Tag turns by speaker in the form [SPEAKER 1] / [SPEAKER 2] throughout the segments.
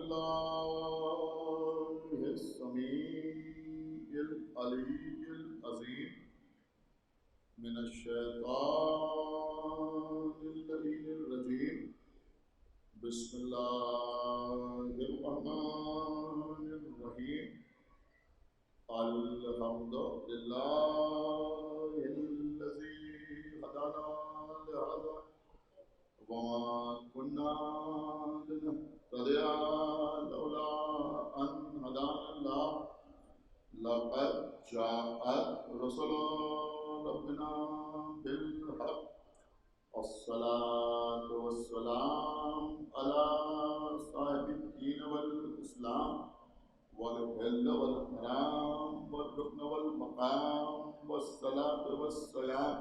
[SPEAKER 1] بالله السميع العلي العظيم من الشيطان اللعين الرجيم. بسم الله الرحمن الرحيم. الحمد لله الذي هدانا لهذا وما كنا لنهتدي لولا أن هدانا الله. لقد جاءت رسل ربنا بالحق. الصلاة والسلام على صاحب الدين والإسلام والحل والحرام والركن والمقام والصلاة والسلام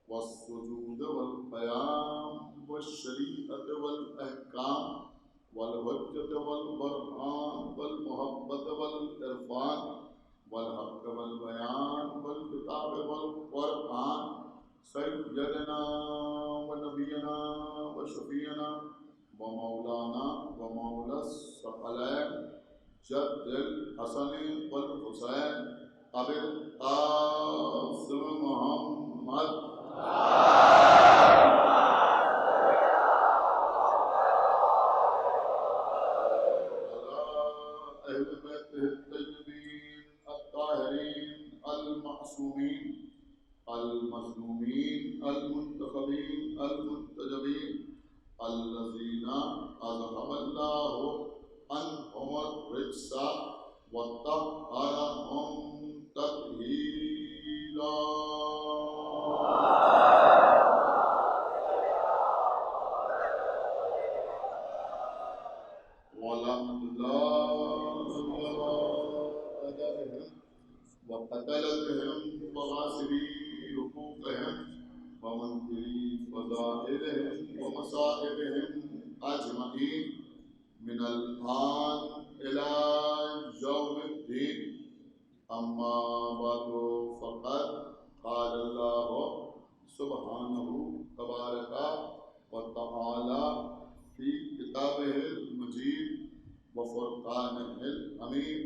[SPEAKER 1] والسجود والقيام والشريعة والأحكام والحجة والبرهان والمحبة والعرفان والحق والبيان والكتاب والقرآن سيدنا ونبينا وشفينا ومولانا ومولى الثقلين جد الحسن والحسين أبي القاسم محمد أهل بيته الطيبين الطاهرين المعصومين المظلومين المنتخبين المنتجبين الذين أذهب الله عنهم الرجس وطهرهم تطهيرا. ولعنة الله على أعدائهم وقتلتهم وغاصبي حقوقهم ومنكري فضائلهم ومصائبهم أجمعين من الآن إلى يوم الدين. أما بعد فقد قال الله سبحانه تبارك وتعالى في كتابه المجيد وفرقانه الحميد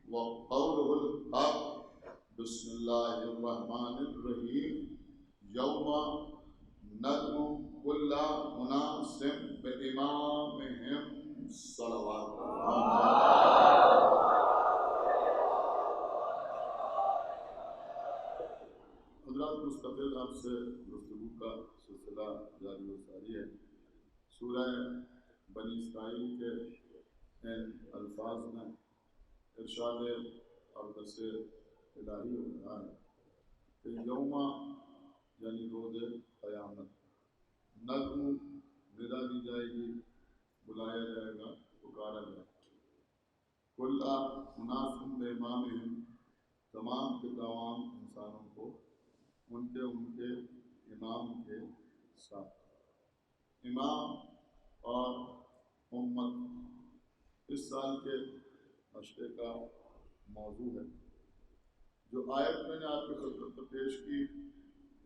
[SPEAKER 1] وقوله الحق. بسم الله الرحمن الرحيم. يوم ندعو كل أناس بإمامهم صلوات حضرات، مستقل آپ سے گفتگو کا سلسلہ جاری و ساری ہے. سورہ بنی اسرائیل کے ان الفاظ میں ارشاد اقدس الہی ہو رہا ہے کہ یوم یعنی روز قیامت، ندعو ندا دی جائے گی، بلایا جائے گا، پکارا جائے گا. کل اناس بامامہم، تمام کے تمام انسانوں کو ان کے امام کے ساتھ. امام اور امت اس سال کے نشرے کا موضوع ہے. جو آیت میں نے آپ کی خدمت میں پیش کی،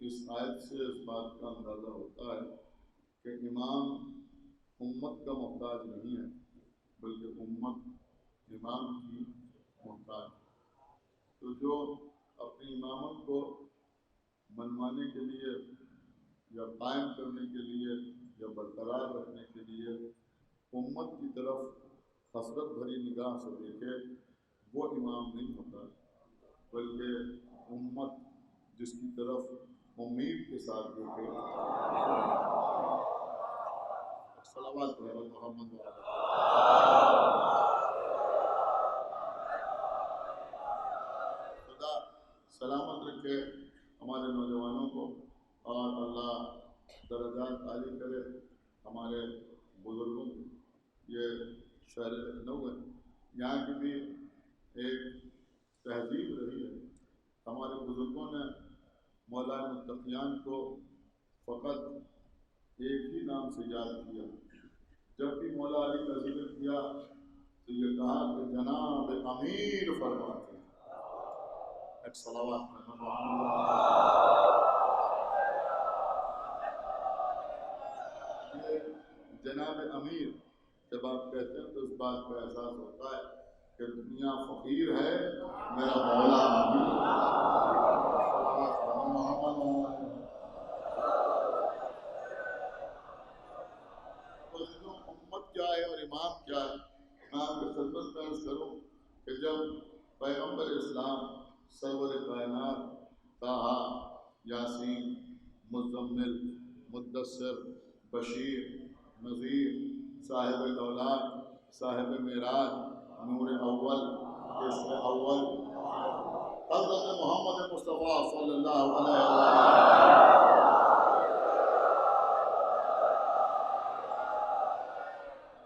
[SPEAKER 1] اس آیت سے اس بات کا اندازہ ہوتا ہے کہ امام امت کا محتاج نہیں ہے، بلکہ امت امام کی محتاج ہے. تو جو اپنی امامت کو منوانے کے لیے یا قائم کرنے کے لیے یا برقرار رکھنے کے لیے امت کی طرف حسرت بھری نگاہ سے دیکھے، وہ امام نہیں ہوتا، بلکہ امت جس کی طرف امید کے ساتھ دیکھے. صلوات محمد خدا سلامت رکھے ہمارے نوجوانوں کو، اور اللہ درجات عالی کرے ہمارے بزرگوں کو. یہ شہر لکھنؤ ہے، یہاں کی بھی ایک تہذیب رہی ہے. ہمارے بزرگوں نے مولانا متقیان کو فقط ایک ہی نام سے یاد کیا. جب بھی مولا علی کا ذکر کیا تو یہ کہا کہ جناب امیر فرماتے ہیں. ایک صلوات جناب امیر جب آپ کہتے ہیں تو اس بات کا احساس ہوتا ہے کہ دنیا فقیر ہے، میرا مولا امت کیا ہے اور امام کیا ہے. میں آپ کی خدمت میں عرض کروں کہ جب پیغمبر اسلام سرور کائنات طٰہٰ، یاسین، مزمل، مدثر، بشیر، نذیر، صاحب دولات، صاحب معراج، نور اول، اسم اول، حضرت محمد مصطفیٰ صلی اللہ علیہ وسلم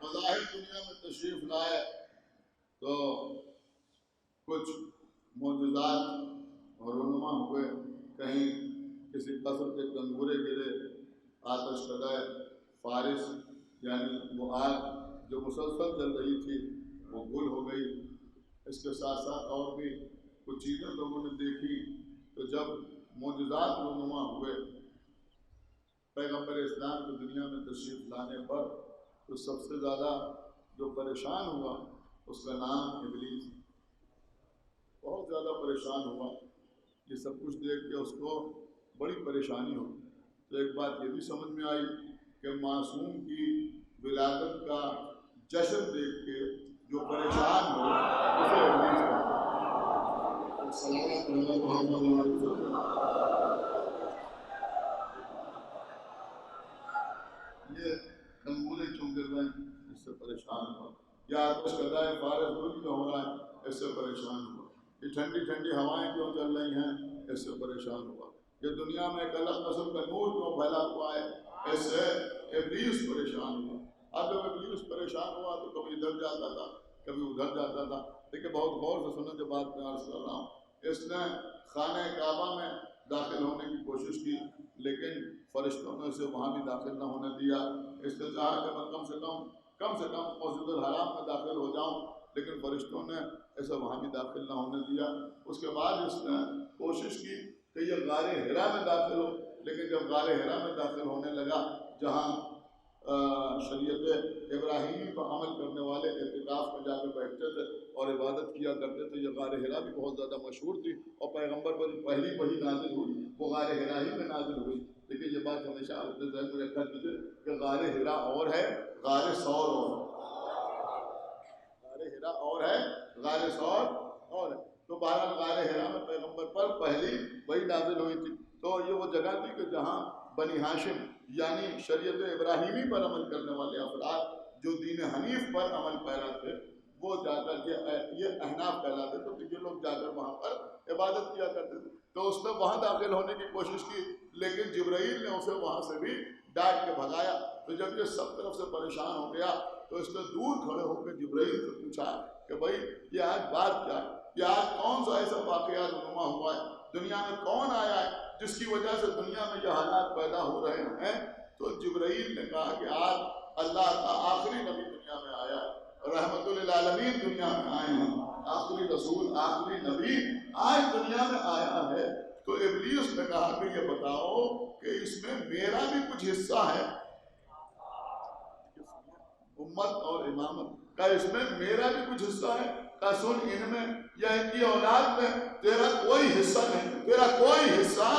[SPEAKER 1] بظاہر دنیا میں تشریف لائے تو کچھ معجزات رونما ہوئے. کہیں کسی قصر کے کنگورے گرے، آتش کدہ فارس یعنی وہ آگ جو مسلسل چل رہی تھی وہ گل ہو گئی. اس کے ساتھ ساتھ اور بھی کچھ چیزیں لوگوں نے دیکھی. تو جب معجزات رونما ہوئے پیغمبر اسلام کی دنیا میں تشریف لانے پر، تو سب سے زیادہ جو پریشان ہوا اس کا نام ابلیس. بہت زیادہ پریشان ہوا. یہ سب کچھ دیکھ کے اس کو بڑی پریشانی ہوئی. تو ایک بات یہ بھی سمجھ میں آئی کہ معصوم کی ولادت کا جشن دیکھ کے جو پریشان ہو اسے ابلیس یہ کنگورے کیوں گر رہے ہیں اس سے پریشان ہوا، یا آتش کدہ فارس گل کیوں ہو رہا ہے اس سے پریشان ہوا، یہ ٹھنڈی ٹھنڈی ہوائیں کیوں چل رہی ہیں اس سے پریشان ہوا، یہ دنیا میں ایک الگ قسم کا نور کیوں پھیلا ہوا ہے اس سے ابلیس پریشان ہوا. اب جب ابلیس پریشان ہوا تو کبھی ادھر جاتا تھا کبھی ادھر جاتا تھا. لیکن بہت غور سے سنیں جو بات میں عرض کر رہا ہوں. اس نے خانہ کعبہ میں داخل ہونے کی کوشش کی لیکن فرشتوں نے اسے وہاں بھی داخل نہ ہونے دیا. اس نے چاہا کہ میں کم سے کم مسجد الحرام میں داخل ہو جاؤں، لیکن فرشتوں نے اسے وہاں بھی داخل نہ ہونے دیا. اس کے بعد اس نے کوشش کی کہ یہ غار حرا میں داخل ہو، لیکن جب غار حرا میں داخل ہونے لگا جہاں شریعت ابراہیمی پر عمل کرنے والے اعتکاف میں جا کے بیٹھتے تھے اور عبادت کیا کرتے تھے، یہ غار حرا بھی بہت زیادہ مشہور تھی اور پیغمبر پر پہلی وحی نازل ہوئی وہ غار حرا ہی میں نازل ہوئی. لیکن یہ بات ہمیشہ اپنے ذہن میں رکھا کیجیے کہ غار حرا اور ہے، غار ثور اور ہے. غار حرا اور ہے، غار ثور اور ہے. تو بہرحال غار حرا میں پیغمبر پر پہلی وحی نازل ہوئی تھی. تو یہ وہ جگہ تھی کہ جہاں بنی ہاشم یعنی شریعت ابراہیمی پر عمل کرنے والے افراد جو دین حنیف پر عمل پیرا تھے وہ جا کر کے یہ احناف کہلاتے تھے، تو یہ لوگ جا کر وہاں پر عبادت کیا کرتے تھے. تو اس نے وہاں داخل ہونے کی کوشش کی لیکن جبرائیل نے اسے وہاں سے بھی ڈانٹ کے بھگایا. تو جب یہ سب طرف سے پریشان ہو گیا تو اس نے دور کھڑے ہو کے جبرائیل سے پوچھا کہ بھائی یہ آج بات کیا ہے، یہ آج کون سا ایسا واقعہ رونما ہوا ہے، دنیا میں کون آیا ہے جس کی وجہ سے دنیا میں یہ حالات پیدا ہو رہے ہیں. تو جبرائیل نے کہا کہ آج اللہ کا آخری نبی دنیا میں آیا ہے، رحمت للعالمین دنیا میں آئے ہیں، آخری رسول آخری نبی آج دنیا میں آیا ہے. تو ابلیس نے کہا کہ یہ بتاؤ کہ اس میں میرا بھی کچھ حصہ ہے، امت اور امامت کا اس میں میرا بھی کچھ حصہ ہے. کا سن ان میں یا ان کی اولاد میں تیرا کوئی حصہ نہیں، تیرا کوئی حصہ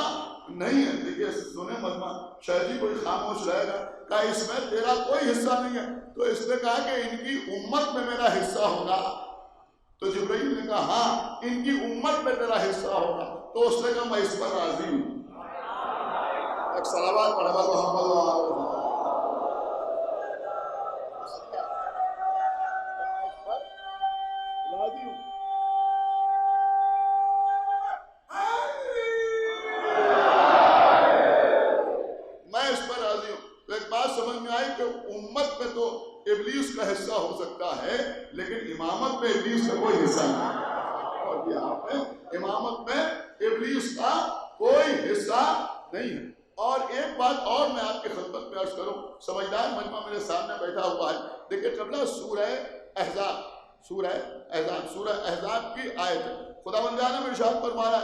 [SPEAKER 1] نہیں ہے. دیکھیے سنیں مجمع شاید ہی کوئی خاموش رہے گا کہ اس میں تیرا کوئی حصہ نہیں ہے. تو اس نے کہا کہ ان کی امت میں میرا حصہ ہوگا. تو جبرائیل نے کہا ہاں ان کی امت میں تیرا حصہ ہوگا. تو اس نے کہا میں اس پر راضی ہوں. ایک صلوات پڑھا محمد صلی اللہ علیہ وسلم. ابلیس کا حصہ ہو سکتا ہے لیکن امامت میں ابلیس کا کوئی حصہ نہیں. اور یہ آپ نے امامت میں ابلیس کا کوئی حصہ نہیں ہے. اور ایک بات اور میں آپ کی خدمت میں عرض کروں، سمجھدار مجمع میرے سامنے بیٹھا ہوا ہے. دیکھیں قبلہ سورہ احزاب کی آیت ہے. خداوند نے ارشاد فرمایا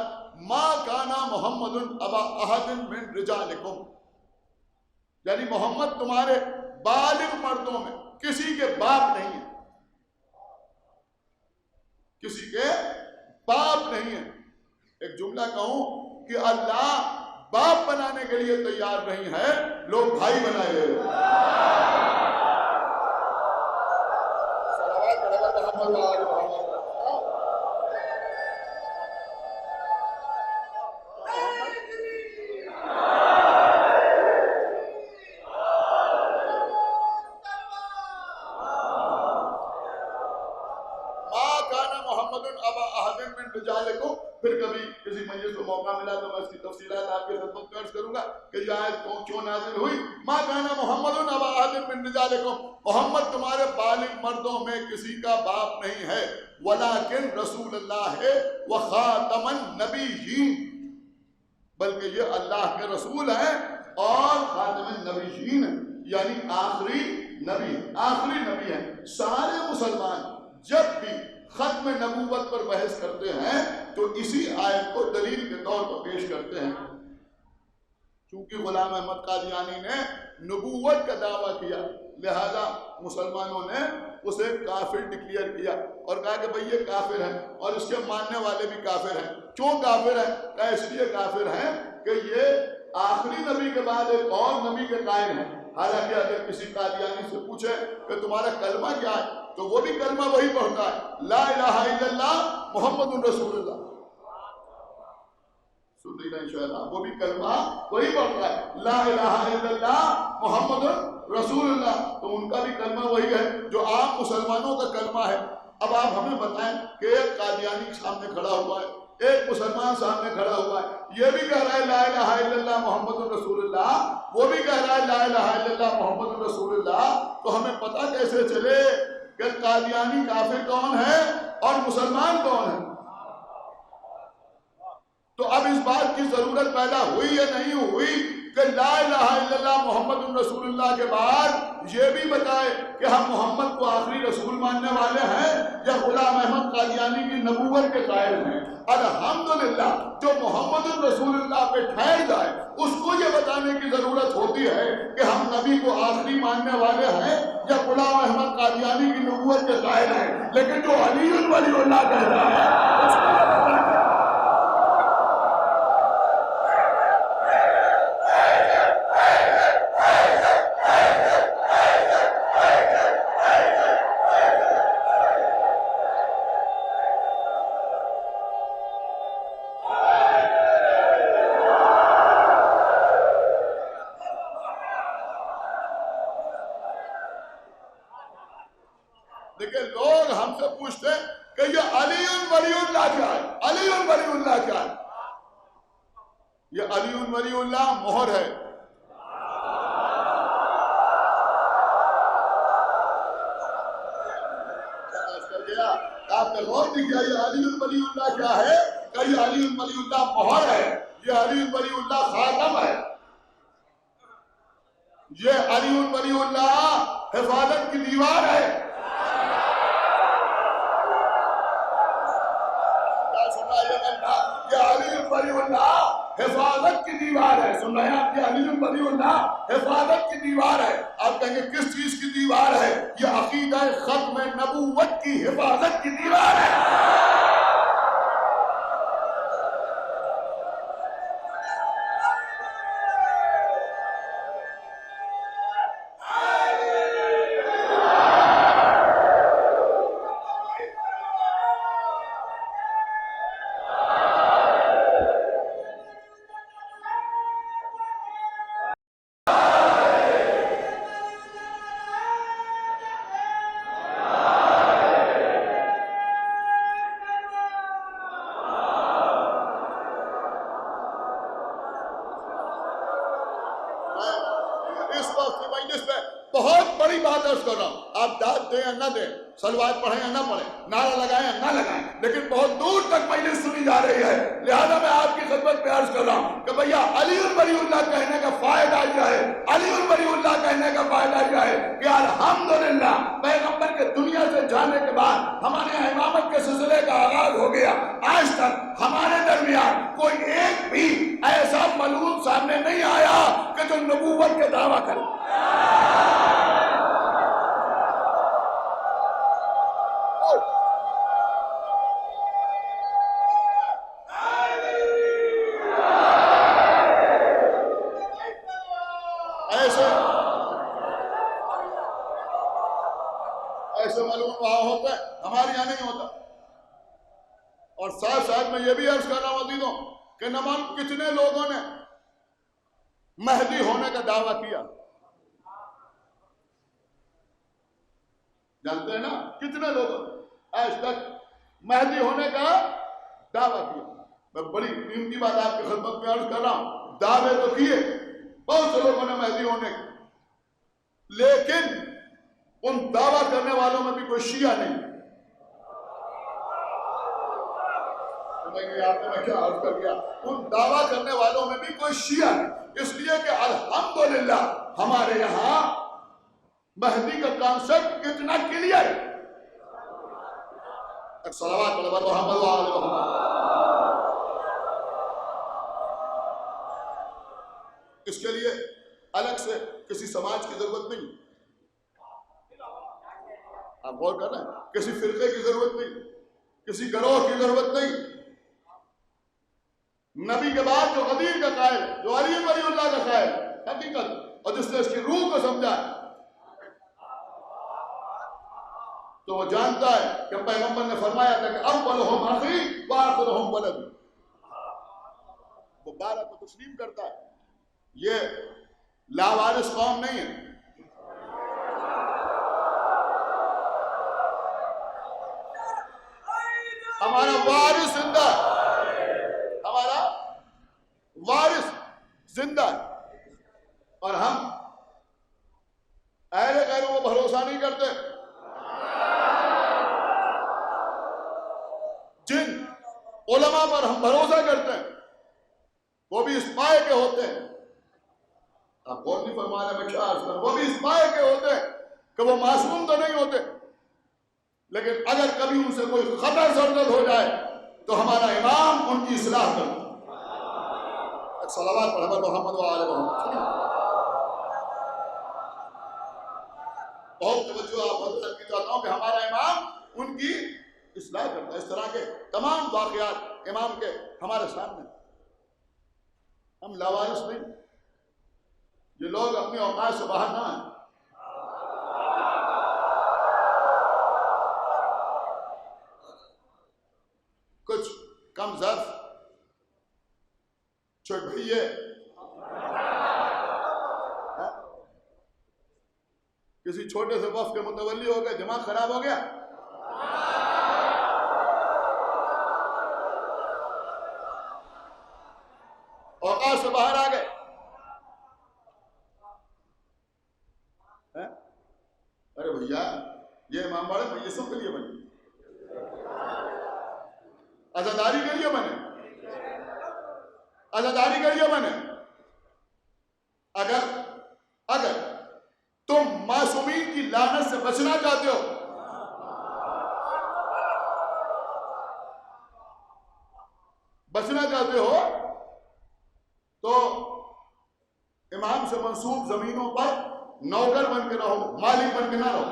[SPEAKER 1] ما کانا محمد ابا احد من رجالکم، یعنی محمد تمہارے بالغ مردوں میں کسی کے باپ نہیں ہے، کسی کے باپ نہیں ہے۔ ایک جملہ کہوں کہ اللہ باپ بنانے کے لیے تیار نہیں ہے، لوگ بھائی بنائے ہوئے ہیں۔ صلوات محمد محمد پھر کبھی کسی مجلس کو موقع ملا تو میں اس کی تفصیلات آپ کے خدمت میں عرض کروں گا کہ یہ آیت کیوں نازل ہوئی۔ ما کان محمد ابا احد من رجالکم، محمد تمہارے بالغ مردوں میں کسی کا باپ نہیں ہے، ولکن رسول اللہ ہے وخاتم النبیین، بلکہ یہ اللہ کے رسول ہیں اور خاتم النبیین ہیں، یعنی آخری نبی، آخری نبی ہیں۔ سارے مسلمان جب بھی ختم نبوت پر بحث کرتے ہیں تو اسی آیت کو دلیل کے طور پر پیش کرتے ہیں۔ چونکہ غلام احمد قادیانی نے نبوت کا دعویٰ کیا، لہذا مسلمانوں نے اسے کافر ڈکلیئر کیا اور کہا کہ بھئی یہ کافر ہے اور اس کے ماننے والے بھی کافر ہیں۔ کیوں کافر ہیں؟ کہا اس لیے کافر ہیں کہ یہ آخری نبی کے بعد ایک اور نبی کے قائل ہیں۔ حالانکہ اگر کسی قادیانی سے پوچھے کہ تمہارا کلمہ کیا ہے تو وہ بھی کلمہ وہی پڑھتا ہے، لا الہ الا اللہ محمد رسول اللہ۔ سن رہی نا انشاءاللہ، وہ بھی کلمہ وہی پڑھتا ہے، لا الہ الا اللہ محمد رسول اللہ۔ تو ان کا بھی کلمہ وہی ہے جو عام مسلمانوں کا کلمہ ہے۔ اب آپ ہمیں بتائیں کہ ایک قادیانی سامنے کھڑا ہوا ہے، ایک مسلمان سامنے کھڑا ہوا ہے، یہ بھی کہہ رہا ہے لا الہ الا اللہ محمد رسول اللہ، وہ بھی کہہ رہا ہے لا الہ الا اللہ محمد رسول اللہ، تو ہمیں پتہ کیسے چلے کہ قادیانی کافر کون ہے اور مسلمان کون ہے؟ تو اب اس بات کی ضرورت پیدا ہوئی یا نہیں ہوئی کہ لا الہ الا اللہ محمد رسول اللہ کے بعد یہ بھی بتائے کہ ہم محمد کو آخری رسول ماننے والے ہیں یا غلام احمد قادیانی کی نبوت کے قائل ہیں؟ الحمدللہ جو محمد رسول اللہ پہ ٹھہر جائے اس کو یہ بتانے کی ضرورت ہوتی ہے کہ ہم نبی کو آخری ماننے والے ہیں یا غلام احمد قادیانی کی نبوت کے قائل ہیں۔ لیکن جو علی ولی اللہ کہتا ہے اس کو یہ بتانا مہر ہے۔ آپ نے غور نہیں کیا یہ علی ولی اللہ کیا ہے؟ کہ یہ علی ولی اللہ مہر ہے، یہ علی ولی اللہ خاتم ہے، یہ علی ولی اللہ حفاظت کی دیوار ہے۔ یہ علی ولی اللہ حفاظت کی دیوار ہے۔ سن رہے ہیں آپ؟ یہ علی ولی اللہ حفاظت کی دیوار ہے۔ آپ کہیں گے کس چیز کی دیوار ہے؟ یہ عقیدہ ختم نبوت کی حفاظت کی دیوار ہے۔ سلوات پڑھیں یا نہ پڑھیں، نعرہ لگائیں یا نہ لگائیں، لیکن بہت دور تک مجلس سنی جا رہی ہے۔ لہذا میں آپ کی خدمت میں عرض کر رہا ہوں کہ بھیا علی ولی اللہ کہنے کا فائدہ یہ ہے، علی ولی اللہ کہنے کا فائدہ یہ ہے کہ الحمدللہ پیغمبر کے دنیا سے جانے کے بعد ہمارے امامت کے سلسلے کا آغاز ہو گیا، آج تک ہمارے درمیان کوئی ایک بھی ایسا ملعون سامنے نہیں آیا کہ جو نبوت کے دعویٰ کرے۔ ایسے ملعون وہاں ہوتا ہے، ہمارے یہاں نہیں ہوتا۔ اور ساتھ ساتھ میں یہ بھی عرض کر رہا ہوں عزیزوں کہ نمان کتنے لوگوں نے مہدی ہونے کا دعویٰ کیا، جانتے ہیں نا کتنے لوگوں نے آج تک مہدی ہونے کا دعویٰ کیا۔ میں بڑی قیمتی بات آپ کی خدمت میں عرض کر رہا ہوں، دعوے تو کیے بہت سے لوگوں نے مہدی ہونے کے، لیکن ان دعویٰ کرنے والوں میں بھی کوئی شیعہ نہیں۔ آپ نے میں کیا عرض کر گیا، ان دعویٰ کرنے والوں میں بھی کوئی شیعہ نہیں، اس لیے کہ الحمدللہ ہمارے یہاں مہدی کا کانسیپٹ کتنا کلیئر ہے۔ صلوات محمد وآل محمد۔ اس کے لیے الگ سے کسی سماج کی ضرورت نہیں، آپ غور کر رہے ہیں، کسی فرقے کی ضرورت نہیں، کسی گروہ کی ضرورت نہیں۔ نبی کے بعد جو غدیر کا قائل، جو علی ولی اللہ کا قائل حقیقت، اور جس نے اس کی روح کو سمجھا ہے، تو وہ جانتا ہے کہ پیغمبر نے فرمایا تھا کہ اولہم اخی وآخرہم ولدی۔ وہ 12 کو تسلیم کرتا ہے، یہ لاوارث قوم نہیں ہے۔ ہمارا وارث زندہ ہے، ہمارا وارث زندہ ہے، اور ہم اہل غیروں کو بھروسہ نہیں کرتے۔ جن علماء پر ہم بھروسہ کرتے ہیں وہ بھی اس پائے کے ہوتے ہیں، آپ غور نہیں فرما رہے میں کیا عرض کروں، وہ بھی اس پائے کے ہوتے ہیں کہ وہ معصوم تو نہیں ہوتے، لیکن اگر کبھی ان سے کوئی خطا سرزد ہو جائے تو ہمارا امام ان کی اصلاح کرتا ہے۔ صلوات پڑھ محمد وآل محمد۔ بہت توجہ آپ حضرت کی چاہتا ہوں کہ ہمارا امام ان کی اصلاح کرتا ہے۔ اس طرح کے تمام واقعات امام کے ہمارے سامنے، ہم لاوارث نہیں، یہ لوگ اپنی اوقات سے باہر نہ آئیں۔ کچھ کم ظرف چھوٹ بھئیے کسی چھوٹے سے وقت کے متولی ہو گئے، دماغ خراب ہو گیا، اوقات سے باہر آ گئے۔ ارے بھیا یہ امام باڑے میسوں کے لیے بنے، عزاداری کے لیے بنے، عزاداری کے لیے بنے۔ اگر تم معصومین کی لعنت سے بچنا چاہتے ہو، تو امام سے منسوب زمینوں پر نوکر بن کے رہو، مالک بن کے نہ رہو۔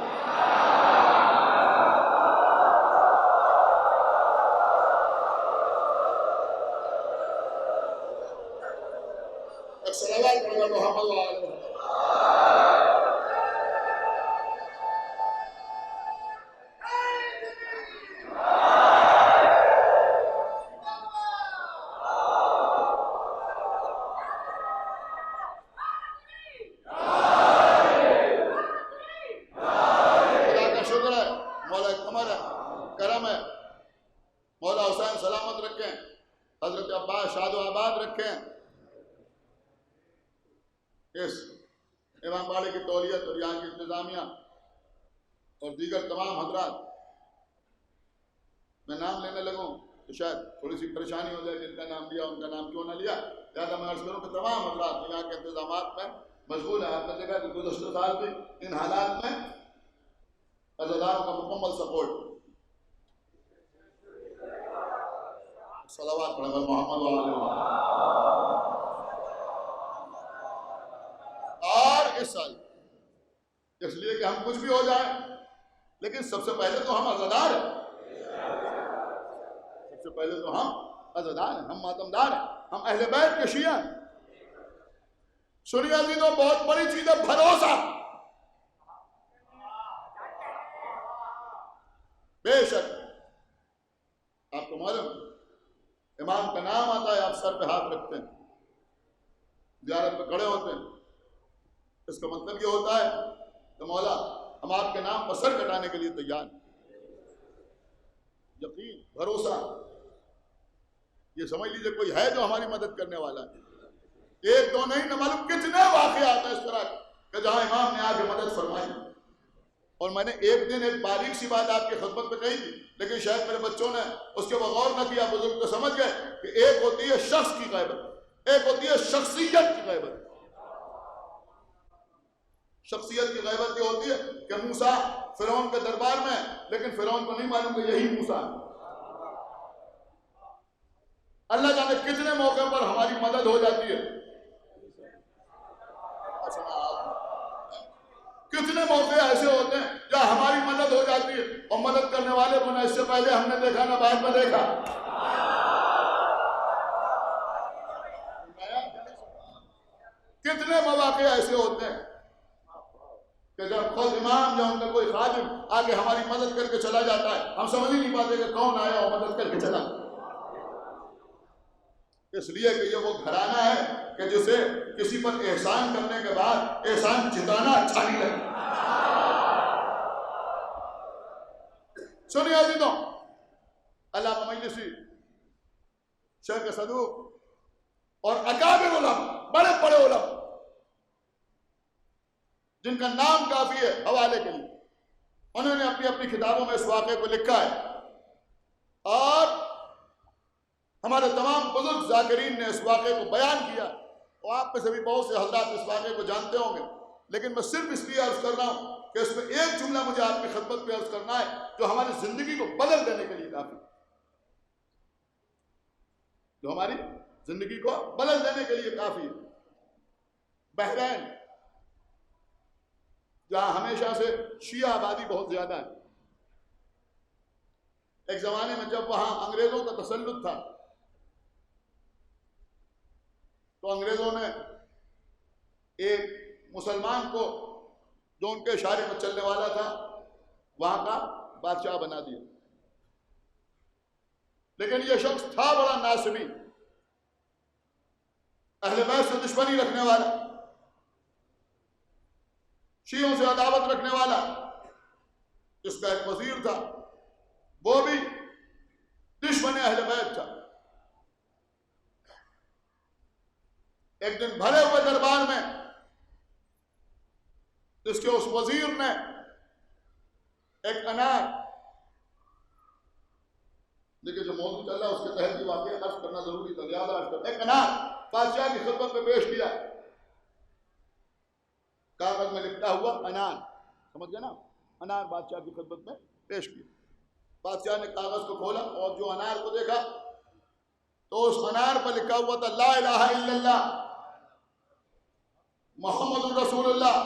[SPEAKER 1] صلوات پڑھنا محمد وآل محمد۔ امام باڑے کی تولیت اور یہاں کی انتظامیہ اور دیگر تمام حضرات، میں نام لینے لگوں تو شاید تھوڑی سی پریشانی ہو جائے، جن کا نام لیا ان کا نام کیوں نہ لیا، لہٰذا میں عرض کروں کہ تمام حضرات یہاں کے انتظامات میں مشغول ہیں۔ آپ نے دیکھا کہ گزشتہ سال بھی ان حالات میں عزاداروں کا مکمل سپورٹ۔ صلوات پڑھ محمد وآل محمد۔ اور اس سال اس لیے کہ ہم کچھ بھی ہو جائے، لیکن سب سے پہلے تو ہم عزادار ہیں، سب سے پہلے تو ہم عزادار ہیں، ہم ماتمدار ہیں، ہم اہل بیت کے شیعہ ہیں۔ سنیے عزیزوں، بہت بڑی چیز ہے بھروسہ۔ بے شک آپ کو معلوم امام کا نام آتا ہے آپ سر پہ ہاتھ رکھتے ہیں، زیارت پہ کھڑے ہوتے ہیں، اس کا مطلب یہ ہوتا ہے کہ مولا ہم آپ کے نام پر سر کٹانے کے لیے تیار ہیں۔ یقین، بھروسہ، یہ سمجھ لیجئے کوئی ہے جو ہماری مدد کرنے والا ہے۔ ایک دو نہیں، نہ معلوم کتنے واقعات ہیں اس طرح کہ جہاں امام نے آ کے مدد فرمائی۔ اور میں نے ایک دن ایک باریک سی بات آپ کی خدمت میں کہی تھی، لیکن شاید میرے بچوں نے اس کے غور نہ کیا، بزرگ تو سمجھ گئے کہ ایک ہوتی ہے شخص کی غیبت، ایک ہوتی ہے شخصیت کی غیبت۔ شخصیت کی غیبت یہ ہوتی ہے کہ موسیٰ فرعون کے دربار میں، لیکن فرعون کو نہیں معلوم کہ یہی موسیٰ ہے۔ اللہ جانے کتنے موقع پر ہماری مدد ہو جاتی ہے، کتنے موقع ایسے ہوتے ہیں جہاں ہماری مدد ہو جاتی ہے، اور مدد کرنے والے کو نہ اس سے پہلے ہم نے دیکھا نہ بعد میں دیکھا۔ کتنے مواقع ایسے ہوتے ہیں کہ جب خود امام یا ان کا کوئی خادم آگے ہماری مدد کر کے چلا جاتا ہے، ہم سمجھ ہی نہیں پاتے کہ کون آیا اور مدد کر کے چلا، اس لیے کہ یہ وہ گھرانہ ہے کہ جسے کسی پر احسان کرنے کے بعد احسان جتانا اچھا نہیں لگتا۔ سنیے عزیزوں، علامہ مجلسی، شیخ صدوق اور اکابر علماء، بڑے بڑے علماء جن کا نام کافی ہے حوالے کے لیے، انہوں نے اپنی اپنی کتابوں میں اس واقعے کو لکھا ہے، اور ہمارے تمام بزرگ ذاکرین نے اس واقعے کو بیان کیا، اور آپ میں سے بھی بہت سے حضرات اس واقعے کو جانتے ہوں گے، لیکن میں صرف اس لیے عرض کر رہا ہوں کہ اس میں ایک جملہ مجھے آپ کی خدمت پہ عرض کرنا ہے جو ہماری زندگی کو بدل دینے کے لیے کافی، جو ہماری زندگی کو بدل دینے کے لیے کافی ہے۔ بحرین، جہاں ہمیشہ سے شیعہ آبادی بہت زیادہ ہے، ایک زمانے میں جب وہاں انگریزوں کا تسلط تھا تو انگریزوں نے ایک مسلمان کو جو ان کے اشارے میں چلنے والا تھا وہاں کا بادشاہ بنا دیا، لیکن یہ شخص تھا بڑا ناصبی، اہل بیت سے دشمنی رکھنے والا، شیعوں سے عداوت رکھنے والا۔ اس کا ایک وزیر تھا، وہ بھی دشمن اہل بیت تھا۔ ایک دن بھرے ہوئے دربار میں اس کے اس وزیر نے ایک انار، دیکھیں جو موضوع چل رہا ہے اس کے تحت یہ واقعہ عرض کرنا ضروری تھا، لہٰذا عرض کرنا، ایک انار بادشاہ کی خدمت میں پیش کیا، کاغذ میں لکھتا ہوا انار، سمجھ گئے نا، انار بادشاہ کی خدمت میں پیش کیا۔ بادشاہ نے کاغذ کو کھولا اور جو انار کو دیکھا تو اس انار پر لکھا ہوا تھا لا الہ الا اللہ محمد رسول اللہ،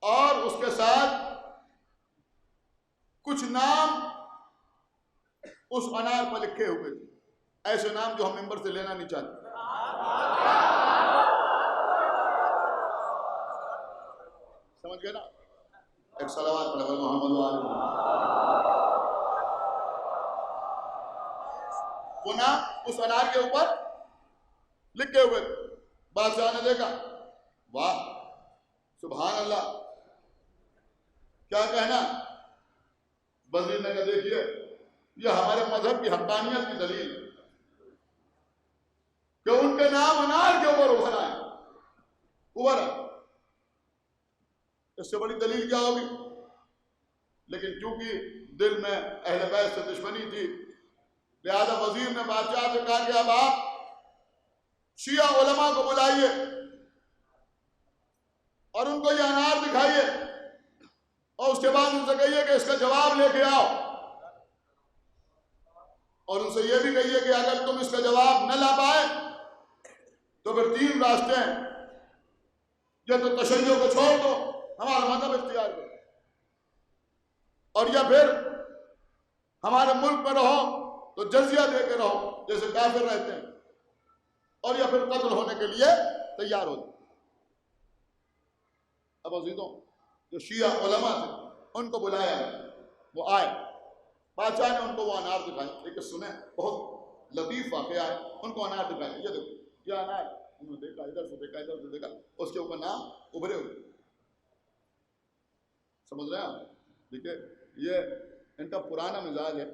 [SPEAKER 1] اور اس کے ساتھ کچھ نام اس انار پر لکھے ہوئے تھے، ایسے نام جو ہم ممبر سے لینا نہیں چاہتے۔ سمجھ گئے نا؟ ایک صلوات پڑھو محمد وآلہ محمد۔ وہ نام اس انار کے اوپر لکھے ہوئے تھے۔ بادشاہ نے دیکھا، واہ سبحان اللہ، کیا کہنا۔ وزیر نے کہا دیکھیے یہ ہمارے مذہب کی حقانیت کی دلیل ہے کہ ان کے نام انار کے اوپر ابھر آئے، ابھر آئے، اس سے بڑی دلیل کیا ہوگی؟ لیکن چونکہ دل میں اہل بیت سے دشمنی تھی، لہذا وزیر نے بادشاہ سے کہا کہ اب آپ شیعہ علماء کو بلائیے اور ان کو یہ انار دکھائیے، اور اس کے بعد ان سے کہیے کہ اس کا جواب لے کے آؤ، اور ان سے یہ بھی کہیے کہ اگر تم اس کا جواب نہ لا پائے تو پھر تین راستے ہیں، یا تو تشیع کو چھوڑ دو، ہمارا مذہب اختیار کرو، اور یا پھر ہمارے ملک میں رہو تو جزیہ دے کے رہو جیسے کافر رہتے ہیں، اور یا پھر قتل ہونے کے لیے تیار ہو جاؤ۔ اب عزیزوں جو شیعہ علماء تھے ان کو بلایا، وہ آئے، بادشاہ نے ان کو وہ انار دکھائے، لیکن سنیں بہت لطیف واقعہ ہے، ان کو انار دکھائے، یہ دیکھو یہ انار، انہوں نے دیکھا ادھر سے دیکھا ادھر سے دیکھا، اس کے اوپر نام ابھرے ہوئے، سمجھ رہے ہیں آپ؟ دیکھیے یہ ان کا پرانا مزاج ہے،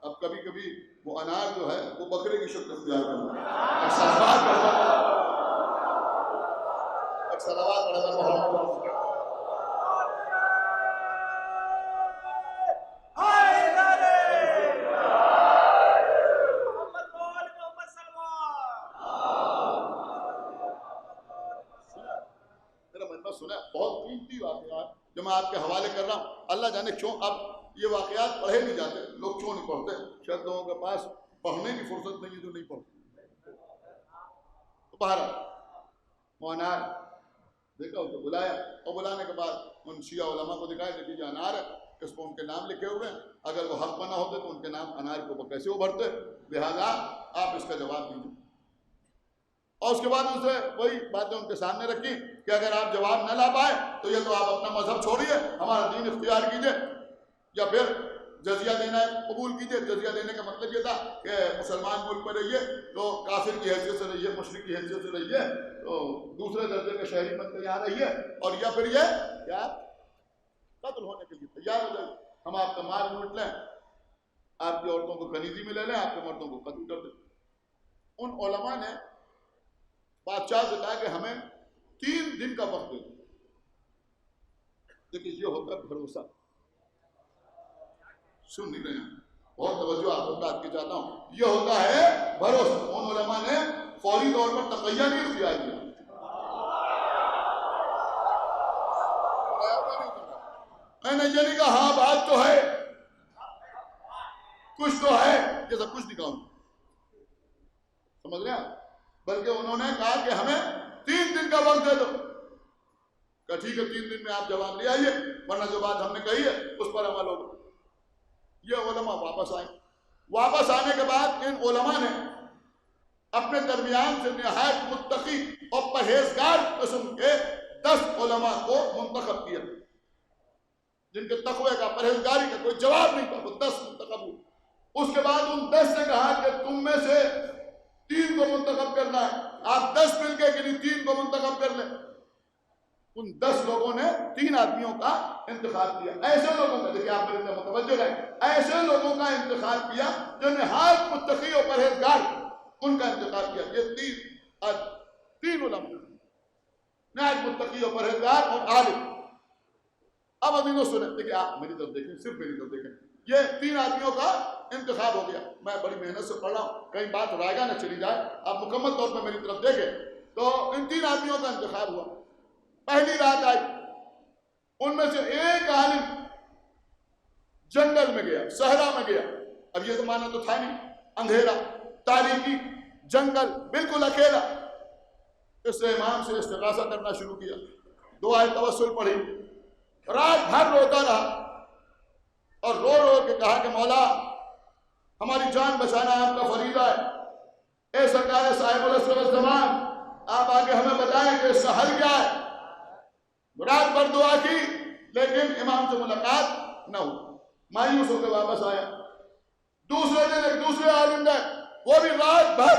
[SPEAKER 1] اب کبھی کبھی وہ انار جو ہے وہ بکرے کی شکل اختیار کرتا ہے، صلوات علی محمد۔ سنا بہت قیمتی واقعات جو میں آپ کے حوالے کر رہا ہوں، اللہ جانے کیوں اب یہ واقعات پڑھے نہیں جاتے، لوگ کیوں نہیں پڑھتے، شاید لوگوں کے پاس پڑھنے کی فرصت نہیں ہے جو نہیں پڑھتے۔ تو باہر وہ انار دیکھا، اس کو بلایا، اور بلانے کے بعد ان شیعہ علماء کو دکھایا کہ یہ انار ہے، اس پر ان کے نام لکھے ہوئے ہیں، اگر وہ حق بنا ہوتے تو ان کے نام انار کے اوپر کیسے ابھرتے، لہذا آپ اس کا جواب دیجیے۔ اور اس کے بعد ان سے وہی باتیں ان کے سامنے رکھی کہ اگر آپ جواب نہ لا پائے تو یہ تو آپ اپنا مذہب چھوڑیے، ہمارا دین اختیار کیجیے، یا پھر جزیہ دینا قبول کیجیے۔ جزیہ دینے کا مطلب یہ تھا کہ مسلمان ملک میں رہیے تو کافر کی حیثیت سے رہیے، مشرک کی حیثیت سے رہیے، تو دوسرے درجے کے شہری بن کے یہاں رہیے، اور یا پھر یہ کیا قتل ہونے کے لیے تیار ہو جائے، ہم آپ کا مال لوٹ لیں، آپ کی عورتوں کو کنیزی میں لے لیں، آپ کے مردوں کو قتل کر دیں۔ ان علماء نے بادشاہ سے کہا کہ ہمیں 3 دن کا وقت دے دو۔ دیکھیے یہ ہوتا ہے بھروسہ، سن نہیں رہے ہیں، بہت توجہ آپ کو بات کی چاہتا ہوں، یہ ہوتا ہے بھروسہ۔ ان علماء نے فوری طور پر تقیہ نہیں اختیار کیا، میں نے یہ نہیں کہا ہاں بات تو ہے، کچھ تو ہے، یہ سب کچھ دکھاؤں، سمجھ رہے ہیں؟ بلکہ انہوں نے کہا کہ ہمیں 3 دن کا وقت دے دو، کہ ٹھیک ہے 3 دن میں آپ جواب لے آئیے، ورنہ جو بات ہم نے کہی ہے اس پر عمل ہوگا۔ یہ علماء واپس آئے، واپس آنے کے بعد ان علماء نے اپنے درمیان سے نہایت متقی اور پرہیزگار قسم کے 10 علماء کو منتخب کیا، جن کے تقوی کا، پرہیزگاری کا کوئی جواب نہیں تھا، وہ 10 منتخب ہوئے۔ اس کے بعد ان 10 نے کہا کہ تم میں سے 3 کو منتخب کرنا ہے، آپ 10 مل کے کہ نہیں 3 کو منتخب کر لیں۔ ان 10 لوگوں نے 3 آدمیوں کا انتخاب کیا، ایسے لوگوں کا، دیکھیں آپ میرے متوجہ رہیں، ایسے لوگوں کا انتخاب کیا جو نہایت متقی اور پرہیزگار، ان کا انتخاب کیا۔ یہ 3 علماء نہایت متقی اور پرہیزگار اور عالم۔ اب ابھی تو سنیں، دیکھیں آپ میری طرف دیکھیں، صرف میری طرف دیکھیں، یہ 3 آدمیوں کا انتخاب ہو گیا۔ میں بڑی محنت سے پڑھ رہا ہوں، کہیں بات رائگاں نہ چلی جائے، آپ مکمل طور پر میری طرف دیکھیں۔ تو ان 3 آدمیوں کا انتخاب ہوا، پہلی رات آئی، ان میں سے ایک عالم جنگل میں گیا، صحرا میں گیا، اب یہ زمانہ تو تھا نہیں، اندھیرا، تاریکی، جنگل، بالکل اکیلا، اس نے امام سے استغاثہ کرنا شروع کیا، دعائے توسل پڑھی، رات بھر روتا رہا، اور رو رو کے کہا کہ مولا ہماری جان بچانا آپ کا فریضہ ہے، اے سرکار صاحب العصر والزمان آپ آگے ہمیں بتائیں کہ اس کا حل کیا ہے۔ رات بھر دعا کی لیکن امام سے ملاقات نہ ہوئی، مایوس ہو کے واپس آیا۔ دوسرے دن ایک دوسرے عالم گئے، وہ بھی رات بھر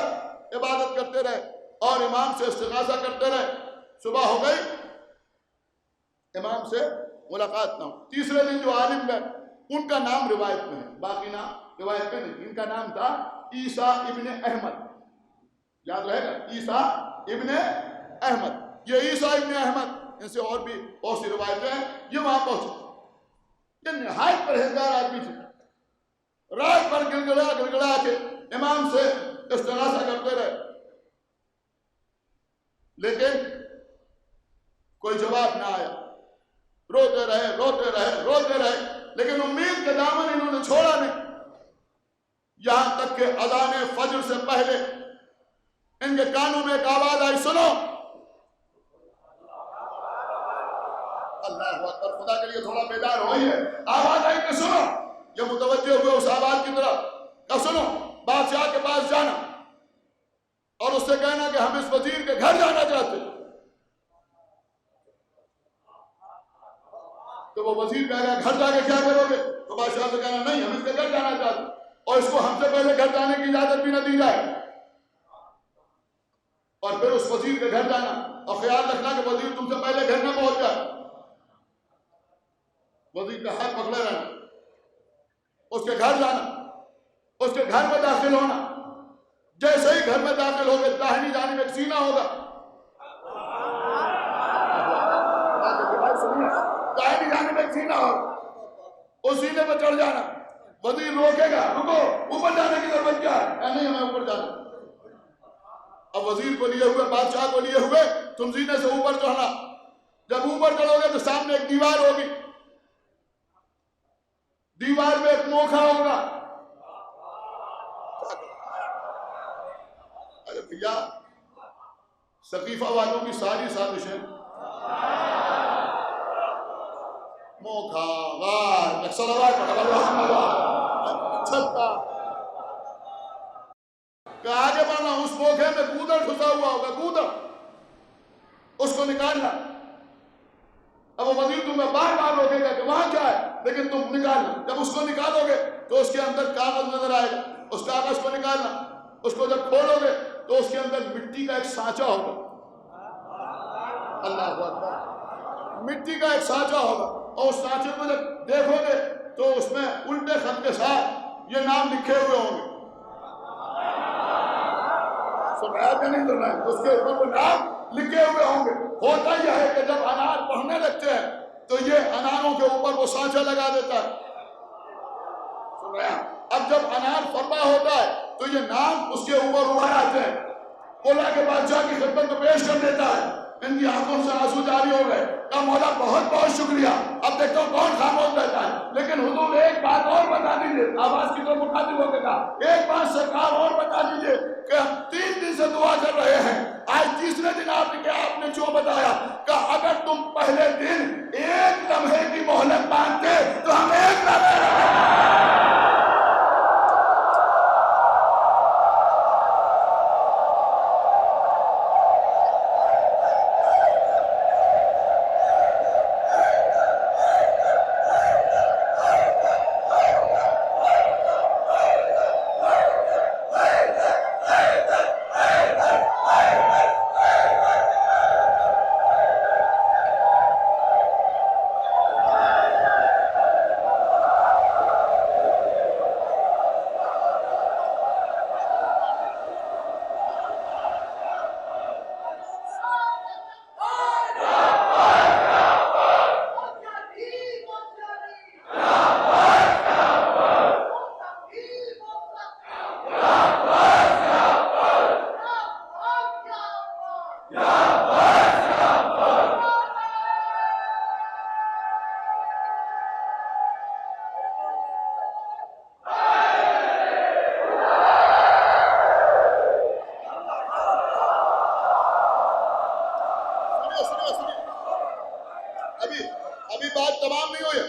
[SPEAKER 1] عبادت کرتے رہے اور امام سے استغاثہ کرتے رہے، صبح ہو گئی، امام سے ملاقات نہ ہو۔ تیسرے دن جو عالم گئے، ان کا نام روایت میں ہے، باقی نام روایت میں نہیں، ان کا نام تھا عیسیٰ ابن احمد، یاد رہے گا، عیسیٰ ابن احمد۔ یہ عیسیٰ ابن احمد، ان سے اور بھی بہت سی روایتیں ہیں، یہ وہاں پہنچے، یہ نہایت پرہیزگار آدمی تھے، رات بھر گڑگڑا کے امام سے استغاثہ کرتے رہے، لیکن کوئی جواب نہ آیا، روتے رہے، لیکن امید کا دامن انہوں نے چھوڑا نہیں، یہاں تک کہ اذان فجر سے پہلے ان کے کانوں میں ایک آواز آئی، سنو، اللہ اکبر، خدا کے لیے تھوڑا بیدار ہوئی ہے، آواز آئی کہ سنو، یہ متوجہ ہوئے اس آواز کی طرف کہ سنو، بادشاہ کے پاس جانا اور اس سے کہنا کہ ہم اس وزیر کے گھر جانا چاہتے ہیں۔ تو وہ وزیر کہہ رہا گھر جا کے کیا کرو گے؟ تو بادشاہ سے کہنا نہیں ہم اس کے گھر جانا چاہتے ہیں اور اس کو ہم سے پہلے گھر جانے کی اجازت بھی نہ دی جائے، اور پھر اس وزیر کے گھر جانا اور خیال رکھنا کہ وزیر تم سے پہلے گھر نہ پہنچ جائے، وزیر کا ہاتھ پکڑے رہنا، اس کے گھر جانا، اس کے گھر میں داخل ہونا، جیسے ہی گھر میں داخل ہو گئے داہنی جانب ایک سینہ ہوگا، داہنی جانب ایک سینہ ہوگا، اس سینے پہ چڑھ جانا، وزیر روکے گا رکو اوپر جانے کی ضرورت کیا ہے؟ نہیں ہمیں اوپر جانا۔ اب وزیر کو لیے ہوئے بادشاہ کو لیے ہوئے تم سینے سے اوپر چڑھنا، جب اوپر چڑھو گے تو سامنے ایک دیوار ہوگی، دیوار میں ایک نوکھا ہوگا۔ ارے بھیا سقیفہ والوں کی ساری سازشیں موکھا غار صلوات چھتا کہ آگے بڑھنا، اس موکھے میں گودڑ ٹھسا ہوا ہوگا، گودڑ اس کو نکالنا۔ اب وہ وزیر تمہیں بار بار روکے گا کہ وہاں کیا ہے، لیکن تم نکالنا۔ جب اس کو نکالو گے تو اس کے اندر کاغذ نظر آئے گا، اس کاغذ کو نکالنا، اس کو جب کھولو گے تو اس کے اندر مٹی کا ایک سانچہ ہوگا، اللہ اکبر، مٹی کا ایک سانچہ ہوگا، اور اس سانچے کو جب دیکھو گے تو اس میں الٹے خط کے ساتھ یہ نام لکھے ہوئے ہوں گے، سنایا کہ نہیں سنایا؟ اس کے اوپر وہ نام لکھے ہوئے ہوں گے۔ ہوتا یہ ہے کہ جب انار بڑھنے لگتے ہیں تو یہ اناروں کے اوپر وہ سانچہ لگا دیتا ہے، سن رہے ہیں؟ اب جب انار فرما ہوتا ہے تو یہ نام اس کے اوپر اڑائے آتے ہیں، مولا کے بادشاہ کی خدمت میں پیش کر دیتا ہے۔ ان کی آنکھوں سے آنسو جاری ہو گئے، کہا مولا بہت بہت شکریہ، اب دیکھتا ہوں کون خاموش رہتا ہے، لیکن حضور ایک بات اور بتا دیجئے، آواز کی تو مخاطب ہو کے کہا ایک بات سرکار اور بتا دیجئے کہ ہم 3 دن سے دعا کر رہے ہیں، آج تیسرے دن آپ نے کیا آپ نے جو بتایا کہ اگر تم پہلے دن ایک لمحے کی مہلت مانگتے تو ہم ایک لمحے ابھی بات تمام نہیں ہوئی۔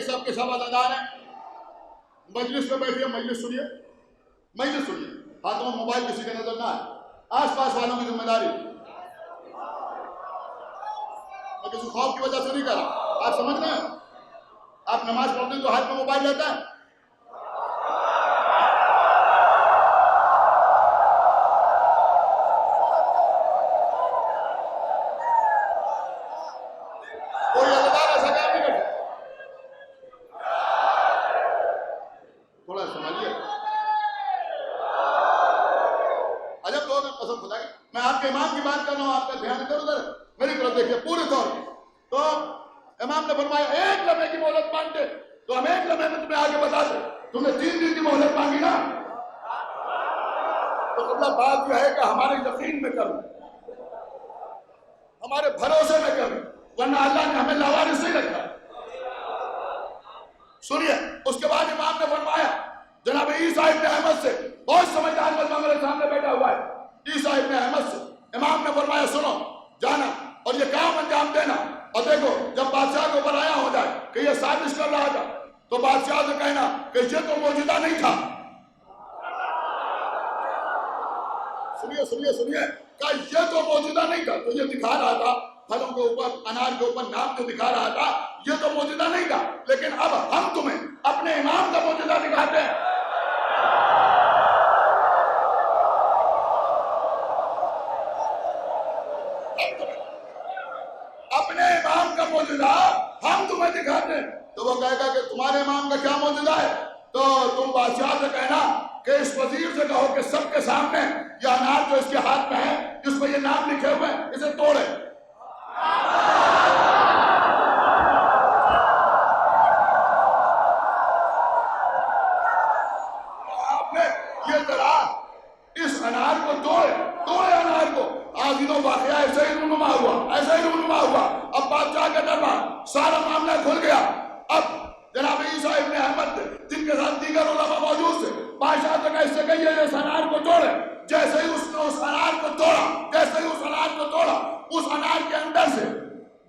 [SPEAKER 1] سب کے سب ادادار ہیں، مجلس میں بیٹھیے، مجلس سنیے، مجلس سنیے، ہاتھوں میں موبائل کسی کے نظر نہ آئے، آس پاس والوں کی ذمہ داری، میں کسی خوف کی وجہ سے نہیں کر رہا، آپ سمجھ رہے ہیں؟ آپ نماز پڑھتے ہیں تو ہاتھ میں موبائل رہتا ہے، کوئی ادادار ایسا کام نہیں کرتا، تھوڑا سمجھیے، عجب لوگ ہیں قسم خدا کی۔ میں آپ کے امام کی بات کر رہا ہوں، آپ کا دھیان ادھر ادھر میری طرف دیکھیے پورے طور پہ۔ تو امام نے فرمایا ایک لمحے کی مہلت مانگتے تو ہم ایک لمحے میں تمہیں آگے بتا دیں، تم نے 3 دن کی مہلت مانگی نا، اللہ بات یہ ہے کہ ہمارے یقین میں کمی، ہمارے بھروسے میں کمی، ورنہ اللہ نے ہمیں لاوارث نہیں رکھا۔ سنیے، اس کے بعد امام نے فرمایا جناب عیسیٰ ابن احمد سے، بہت سمجھدار مجمع میرے سامنے بیٹھا ہوا ہے، عیسیٰ ابن احمد سے امام نے فرمایا سنو، جانا اور یہ کام انجام دینا، اور دیکھو جب بادشاہ کو اوپر آیا ہو جائے کہ یہ سازش کر رہا تھا تو بادشاہ سے کہنا کہ یہ تو موجودہ نہیں تھا۔ سنیے سنیے سنیے، کہ یہ تو موجودہ نہیں تھا، تو یہ دکھا رہا تھا پھلوں کے اوپر، انار کے اوپر نام جو دکھا رہا تھا یہ تو موجودہ نہیں تھا، لیکن اب ہم تمہیں اپنے امام کا موجودہ دکھاتے ہیں۔ اپنے امام کا موجودہ ہم تمہیں دکھاتے ہیں۔ تو وہ کہے گا کہ تمہارے امام کا کیا موجودہ ہے؟ تو تم بادشاہ سے کہنا کہ اس وزیر سے کہو کہ سب کے سامنے یہ انار جو اس کے ہاتھ میں ہے جس پہ یہ نام لکھے ہوئے ہیں اسے توڑے۔ آپ نے یہ ذرا اس انار کو توڑے انار کو۔ آج دنوں واقعہ ایسے ہی رونما ہوا، اب بادشاہ کا دربار سارا معاملہ کھل گیا۔ اب جناب عیسیٰ ابن احمد جن کے ساتھ دیگر علماء موجود تھے، بادشاہ سے کہا اس سے کہیے اس انار کو توڑے۔ جیسے ہی اس نے اس انار کو توڑا، اس انار کے اندر سے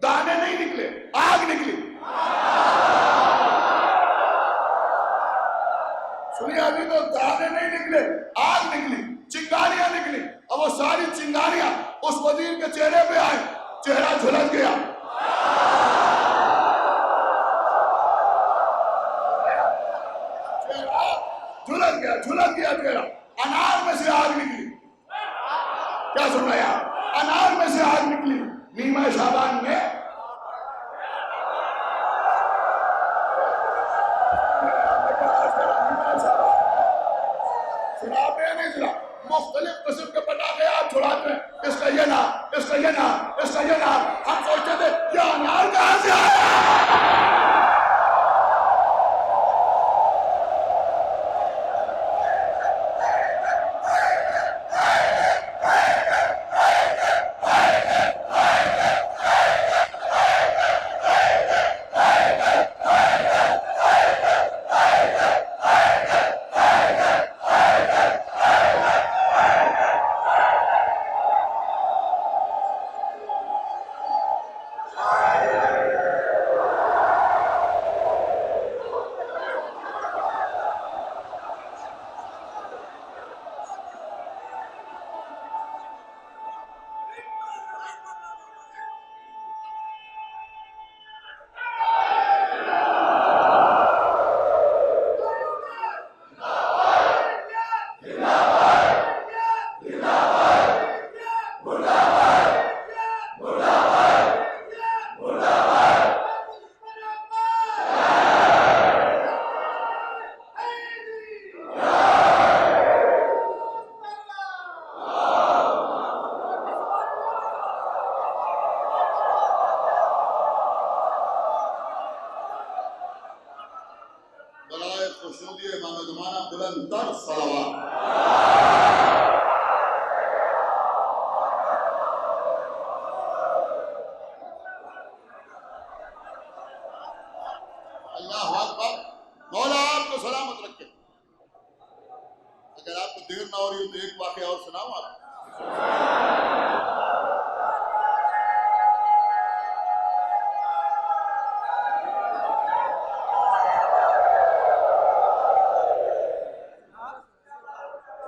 [SPEAKER 1] دانے نہیں نکلے، آگ نکلی۔ سنیے، ابھی تو دانے نہیں نکلے، آگ نکلی، چنگاریاں نکلی، اور وہ ساری چنگاریاں اس وزیر کے چہرے پہ آئیں، چہرہ جھلس گیا۔ جھلس گیا چہرہ، انار میں سے آگ نکلی۔ کیا سن رہے آپ؟ انار میں سے آگ نکلی۔ نیمہ شعبان میں مختلف قسم کے پٹاخے آپ چھڑاتے ہیں، اس کا یہ نام، اس کا یہ نام، اس کا یہ نام۔ ہم سوچتے تھے یہ انار کہاں سے آیا؟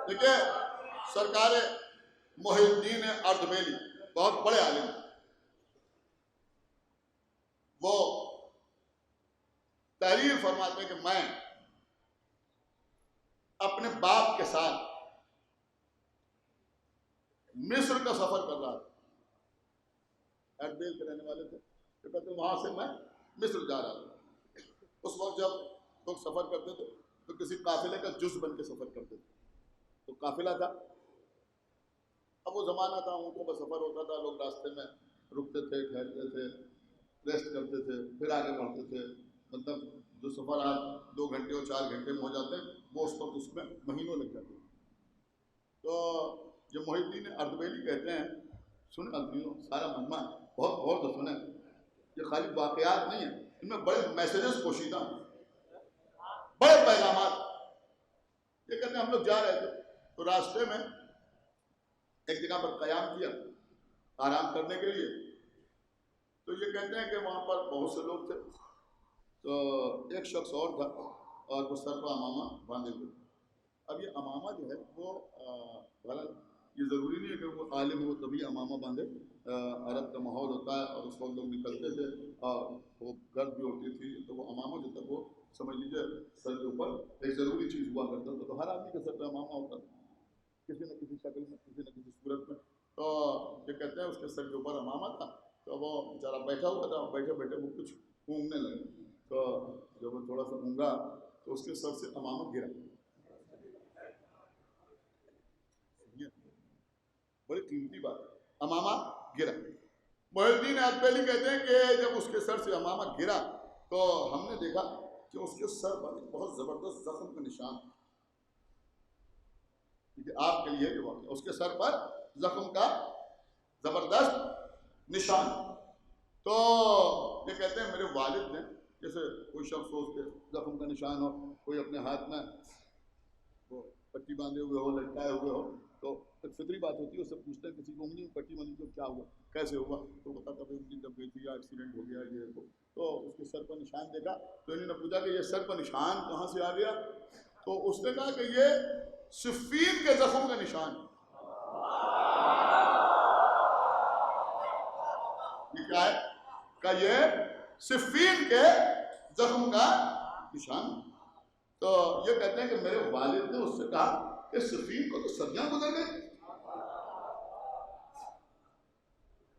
[SPEAKER 1] دیکھیں، سرکار محی الدین اردبیلی بہت بڑے عالم ہیں، وہ تحریر فرماتے ہیں کہ میں اپنے باپ کے ساتھ مصر کا سفر کر رہا تھا، اردبیل کے رہنے والے تھے، تو کہتے ہیں وہاں سے میں مصر جا رہا تھا۔ اس وقت جب لوگ سفر کرتے تھے تو کسی قافلے کا جز بن کے سفر کرتے تھے، تو قافلہ تھا، اب وہ زمانہ تھا، اونٹوں کا سفر ہوتا تھا، لوگ راستے میں رکتے تھے، ٹھہرتے تھے، ریسٹ کرتے تھے، پھر آگے بڑھتے تھے۔ مطلب جو سفر آج 2 گھنٹے اور 4 گھنٹے میں ہو جاتے ہیں وہ اس وقت اس میں مہینوں لگ جاتے ہیں۔ تو یہ محی الدین اردبیلی کہتے ہیں، سنیں ادبیوں سارا مجمع بہت غور سے سنیں، یہ خالی واقعات نہیں ہیں، ان میں بڑے میسیجز پوشیدہ ہیں، بڑے پیغامات۔ یہ کہتے ہیں ہم لوگ جا رہے تھے تو راستے میں ایک جگہ پر قیام کیا آرام کرنے کے لیے، تو یہ کہتے ہیں کہ وہاں پر بہت سے لوگ تھے، تو ایک شخص اور تھا اور وہ سر پر امامہ باندھے ہوئے۔ اب یہ امامہ جو ہے وہ یہ ضروری نہیں ہے کہ وہ عالم ہو تبھی امامہ باندھے، عرب کا ماحول ہوتا ہے اور اس وقت لوگ نکلتے تھے اور وہ گرد بھی ہوتی تھی، تو وہ امامہ جو تھا وہ سمجھ لیجیے سر کے اوپر ایک ضروری چیز ہوا کرتا تھا، تو ہر آدمی کے سر پہ امامہ ہوتا تھا کسی نہ کسی شکل میں، کسی نہ کسی صورت میں۔ تو یہ کہتے ہیں اس کے سر کے اوپر امامہ تھا، تو وہ بیچارہ بیٹھا ہوا تھا، بیٹھے بیٹھے وہ کچھ اونگنے لگے، تو جب وہ تھوڑا سا اونگا تو اس کے سر سے امامہ گرا۔ بڑی قیمتی بات ہے، امامہ گرا۔ محی الدین اردبیلی کہتے ہیں کہ جب اس کے سر سے امامہ گرا تو ہم نے دیکھا کہ اس کے سر پر بہت زبردست زخم کا نشان، کیونکہ آپ کے لیے یہ واقعہ، اس کے سر پر زخم کا زبردست نشان۔ تو یہ کہتے ہیں میرے والد نے، جیسے کوئی شخص ہو اس کے زخم کا نشان ہو، کوئی اپنے ہاتھ میں وہ پٹی باندھے ہوئے ہو، لٹکائے ہوئے ہو، تو ایک فطری بات ہوتی ہے، اس سے پوچھتے ہیں کسی کو انگلی میں پٹی باندھی تو کیا ہوا، کیسے ہوا، تو بتاتا کہ انگلی دب گئی تھی یا ایکسیڈنٹ ہو گیا یہ وہ۔ تو اس کے سر پر نشان دیکھا تو انہوں نے پوچھا کہ یہ سر پر نشان کہاں سے آ گیا، تو اس نے کہا کہ یہ صفین کے زخم کا نشان ہے۔ یہ کیا ہے کہ یہ صفین کے زخم کا نشان ہے۔ تو یہ کہتے ہیں کہ میرے والد نے اس سے کہا کہ صفین کو تو صدیاں گزر گئی،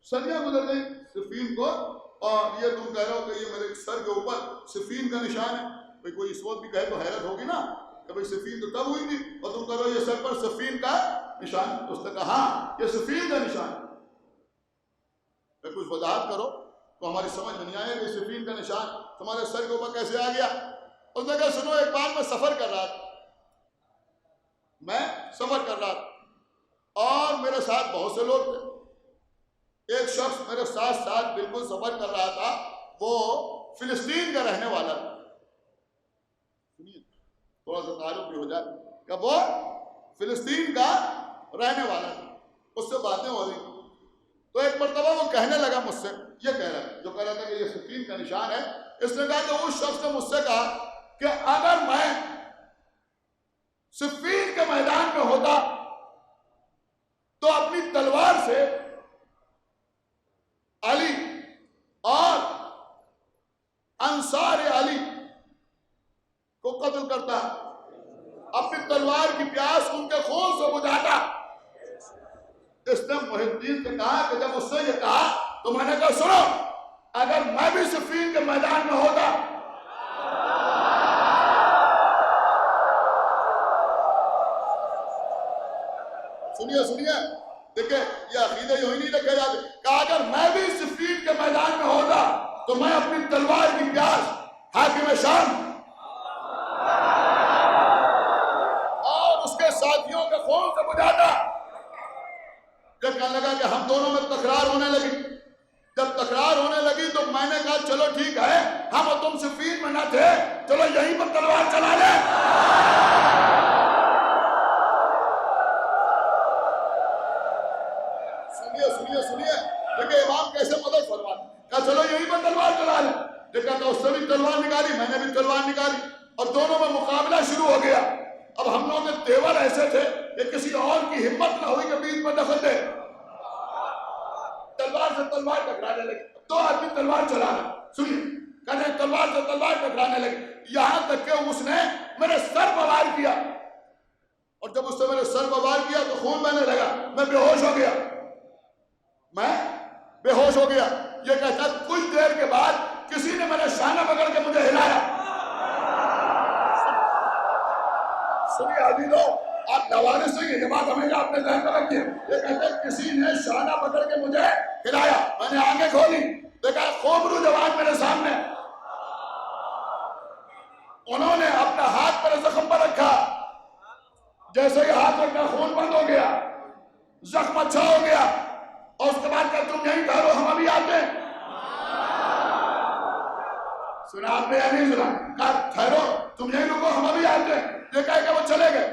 [SPEAKER 1] صدیاں گزر گئی صفین کو، اور یہ تم کہہ رہے ہو کہ یہ میرے سر کے اوپر صفین کا نشان ہے۔ بھئی کوئی اس وقت بھی کہے تو حیرت ہوگی نا کہ بھئی صفین تو تب ہوئی تھی اور تم کہہ رہے ہو یہ سر پر صفین کا نشان۔ اس نے کہا ہاں یہ صفین کا نشان ہے۔ میں کچھ وضاحت کرو تو ہماری سمجھ میں نہیں آئے کہ صفین کا نشان تمہارے سر کے اوپر کیسے آ گیا۔ اس نے کہا سنو، ایک بار میں سفر کر رہا تھا، میں سفر کر رہا تھا اور میرے ساتھ بہت سے لوگ تھے۔ ایک شخص میرے ساتھ ساتھ بالکل سفر کر رہا تھا، وہ فلسطین کا رہنے والا تھا۔ سنیے تھوڑا سا تعارف بھی ہو جائے کہ وہ فلسطین کا رہنے والا تھا، اس سے باتیں ہو رہی۔ تو ایک مرتبہ وہ کہنے لگا مجھ سے، یہ کہہ رہا ہے جو کہہ رہا تھا کہ یہ صفین کا نشان ہے، اس نے کہا کہ اس شخص نے مجھ سے کہا کہ اگر میں صفین کے میدان میں ہوتا تو اپنی تلوار سے علی اور انصار علی کو قتل کرتا، اپنی تلوار کی پیاس ان کے خون سے بجھاتا۔ اس نے محی الدین سے کہا کہ جب اس نے یہ کہا تو میں نے کہا سنو، اگر میں بھی صفین کے میدان میں ہوتا، سنیے دیکھیں یہ عقیدہ یوں ہی نہیں رکھے جاتے، کہ اگر میں بھی صفین کے میدان میں ہوتا تو میں اپنی تلوار کی پیاس حاکم شام اور اس کے ساتھیوں کے خون سے بجھاتا۔ جب کہنے لگا کہ ہم دونوں میں تکرار ہونے لگی، جب تکرار ہونے لگی تو میں نے کہا چلو ٹھیک ہے، ہم اور تم صفین میں نہ تھے، چلو یہیں پر تلوار چلا لیں۔ سنیے دیکھیں امام کیسے مدد فرما، کہا چلو یہیں پر تلوار چلا لیں۔ دیکھا تو اس سے بھی تلوار نکالی، میں نے بھی تلوار نکالی اور دونوں میں مقابلہ شروع ہو گیا۔ اب ہم لوگ کے تیور ایسے تھے کہ کسی اور کی ہمت نہ ہوئی کہ بیچ میں دخل دے، تلوار سے تلوار ٹکرانے لگی، دو آدمی تلوار چلا رہے، سنیے کہتے ہیں تلوار سے تلوار ٹکرانے لگی، یہاں تک کہ اس نے میرے سر پر وار کیا، اور جب اس نے میرے سر پر وار کیا تو خون بہنے لگا، میں بے ہوش ہو گیا، میں بے ہوش ہو گیا۔ یہ کہتا ہے کچھ دیر کے بعد کسی نے میرا شانہ پکڑ کے مجھے ہلایا۔ سنیے عزیزو، آپ نوارس نہیں ہیں، یہ بات ہمیشہ اپنے ذہن میں رکھیے۔ یہ کہتے ہیں کسی نے شانہ پکڑ کے مجھے ہلایا، میں نے آنکھیں کھولی، دیکھا خوبرو جوان میرے سامنے، انہوں نے اپنا ہاتھ میرے زخم پر رکھا، جیسے ہی ہاتھ رکھا خون بند ہو گیا، زخم اچھا ہو گیا، اور اس کے بعد کہ تم یہیں ٹھہرو ہم ابھی آتے ہیں. سنا آپ نے یا نہیں سنا؟ کہا ٹھہرو تم یہیں رکو ہم ابھی آتے ہیں. یہ کہہ کے وہ چلے گئے.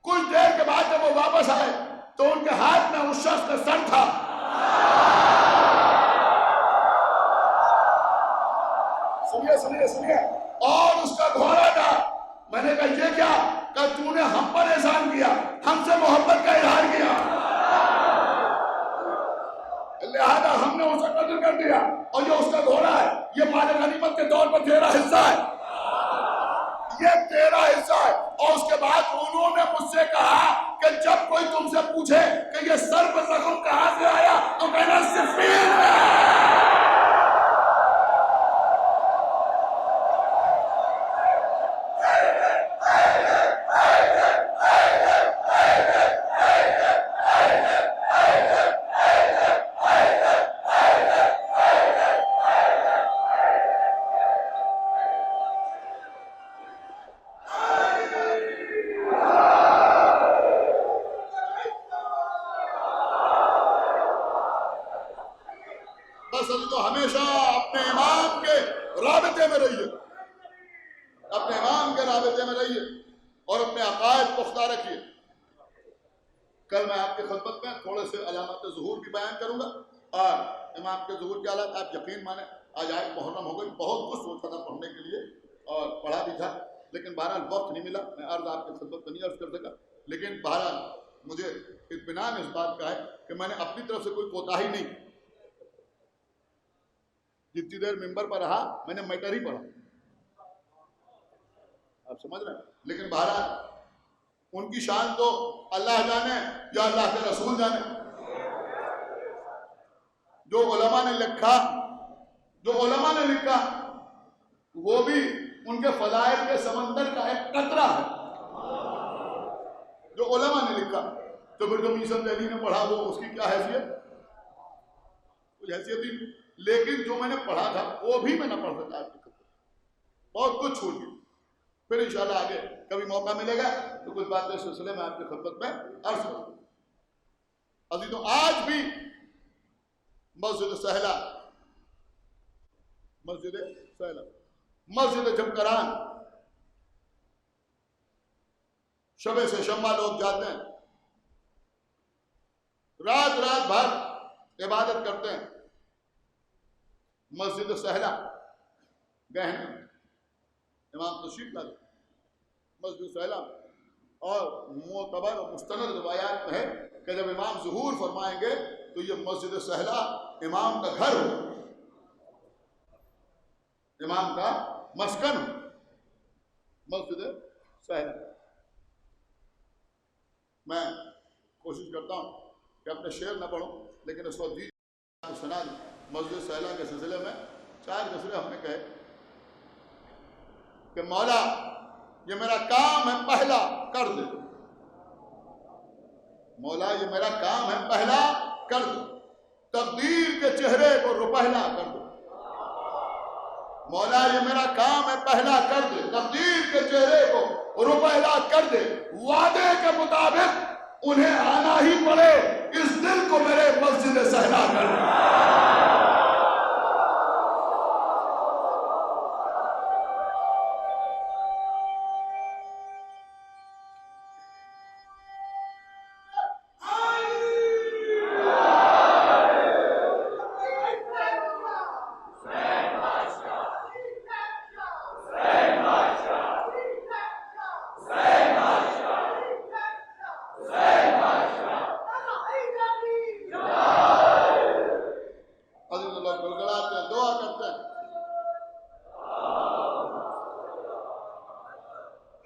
[SPEAKER 1] کچھ دیر کے بعد جب وہ واپس آئے تو ان کے ہاتھ میں اس شخص کا سر تھا. سنیے سنیے سنیے، اور اس کا گھوڑا تھا. میں نے کہا یہ کیا؟ کہ تو نے ہم پر احسان کیا، ہم سے محبت کا اظہار کیا، لہذا ہم نے اسے قتل کر دیا، اور یہ اس کا گھوڑا ہے، یہ مال غنیمت کے طور پر تیرا حصہ ہے، یہ تیرا حصہ ہے. اور اس کے بعد انہوں نے مجھ سے کہا کہ جب کوئی تم سے پوچھے کہ یہ سر پر زخم کہاں سے آیا تو کہنا صفین میں. بس ابھی تو ہمیشہ اپنے امام کے رابطے میں رہیے، اپنے امام کے رابطے میں رہیے اور اپنے عقائد پختہ رکھیے. کل میں آپ کی خدمت میں تھوڑے سے علامات ظہور بھی بیان کروں گا، اور امام کے ظہور کے حالات آپ یقین مانیں آج آئے محرم ہو گئی. بہت کچھ سوچا تھا پڑھنے کے لیے اور پڑھا بھی تھا، لیکن بہرحال وقت نہیں ملا، میں عرض آپ کی خدمت میں نہیں عرض کر سکا. لیکن بہرحال مجھے اطمینان اس بات کا ہے کہ میں نے اپنی طرف سے کوئی کوتاہی نہیں. جتنی دیر ممبر پر رہا میں نے میٹر ہی پڑھا، آپ سمجھ رہے ہیں. لیکن بہرحال ان کی شان تو اللہ جانے یا اللہ کے رسول جانے. جو علماء نے لکھا وہ بھی ان کے فضائل کے سمندر کا ایک قطرہ ہے، جو علماء نے لکھا. تو پھر جو میسن دہلی نے پڑھا وہ اس کی کیا حیثیت؟ کوئی حیثیت ہی نہیں. لیکن جو میں نے پڑھا تھا وہ بھی میں نہ پڑھ سکا آپ کی خدمت، بہت کچھ چھوڑ گیا. پھر انشاءاللہ آگے کبھی موقع ملے گا تو کچھ باتیں اس سلسلے میں آپ کی خدمت میں عرض کروں. ابھی تو آج بھی مسجد سہلا، مسجد جمکران، شبے سے شمع لوگ جاتے ہیں، رات بھر عبادت کرتے ہیں. مسجد سہلا گئے ہیں، امام تشریف لاتے مسجد سہلا، اور معتبر و مستند روایات میں ہے کہ جب امام ظہور فرمائیں گے تو یہ مسجد سہلا امام کا گھر ہو، امام کا مسکن ہو، مسجد سہلا. میں کوشش کرتا ہوں کہ اپنے شعر نہ پڑھوں، لیکن اس وقت سنا دوں. مسجد سہلا کے سلسلے میں 4 مصرے ہم نے کہے کہ مولا یہ میرا کام ہے پہلا کر دے، مولا یہ میرا کام ہے پہلا کر دو، تقدیر کے چہرے کو روپہلا کر دو. مولا یہ میرا کام ہے پہلا کر دے، تقدیر کے چہرے کو روپہلا کر دے. وعدے کے مطابق انہیں آنا ہی پڑے، اس دل کو میرے مسجد سہلا کر دے.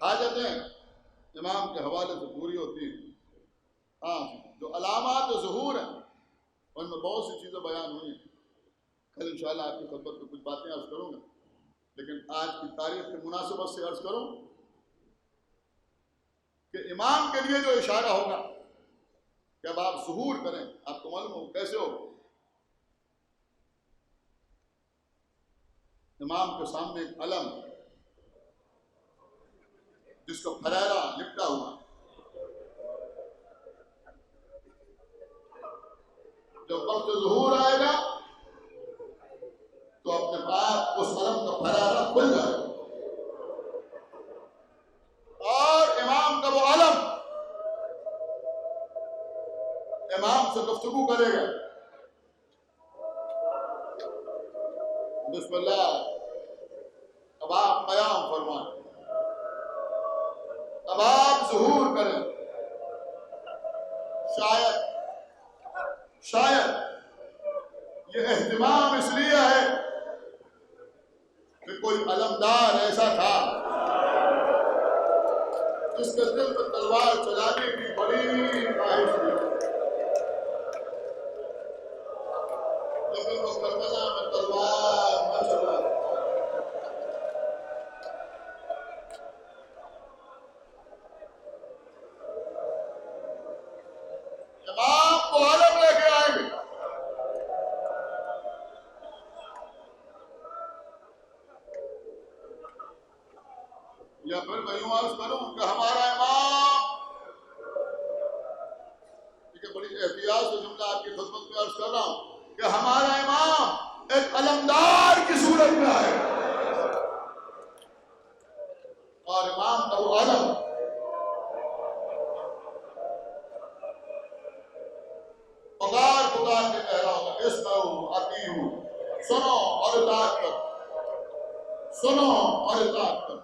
[SPEAKER 1] حاجتیں امام کے حوالے سے پوری ہوتی ہیں. ہاں جو علامات ظہور ہیں ان میں بہت سی چیزیں بیان ہوئی ہیں. کل انشاءاللہ آپ کی خدمت میں کچھ باتیں عرض کروں گا، لیکن آج کی تاریخ کی مناسبت سے عرض کروں کہ امام کے لیے جو اشارہ ہوگا کہ اب آپ ظہور کریں، آپ کو معلوم ہو کیسے ہو. امام کے سامنے ایک علم جس کو پھریرا لپٹا ہوا، جب وقت ظہور آئے گا تو اپنے آپ اس علم کا پھیلانا کھل جائے گا، اور امام کا وہ علم امام سے گفتگو کرے گا، بسم اللہ اب آپ قیام فرمائیں، اب آپ ظہور کریں۔ شاید یہ اہتمام اس لیے ہے کہ کوئی علمدار ایسا تھا جس کے دل میں تلوار چلانے کی بڑی خواہش تھی، لیکن وہ کربلا میں تلوار نہ چلا۔ امام کو علم لے کے آئیں گے، یا پھر میں یوں عرض کروں کہ ہمارا امام، یہ بڑی احتیاط سے جملہ آپ کی خدمت میں عرض کر رہا ہوں کہ ہمارا امام ایک علمدار کی صورت میں آئے، اور امام کا وہ علم پکار کے کہہ رہا ہوگا، اسمعوا اطیعوا، سنو اور اطاعت کرو، سنو اور اطاعت کرو۔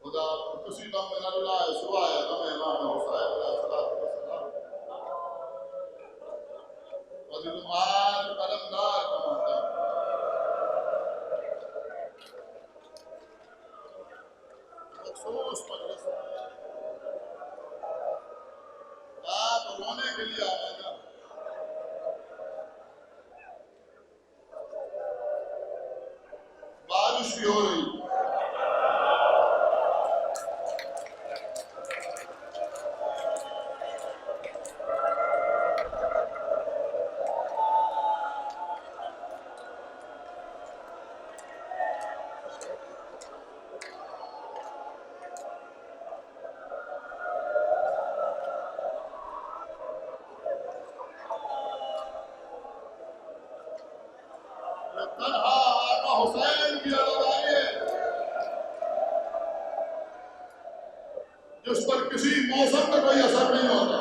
[SPEAKER 1] خدا کسی غم میں نہ رلائے سوائے غم امام حسین علیہ الصلوۃ والسلام۔ اور یہ آج علمدار کا مقام، مخصوص مجلس آپ رونے کے لیے آئے گا، بارش بھی ہو رہی، تنہا آقا حسین کی علمداری ہے جس پر کسی موسم کا کوئی اثر نہیں ہوتا۔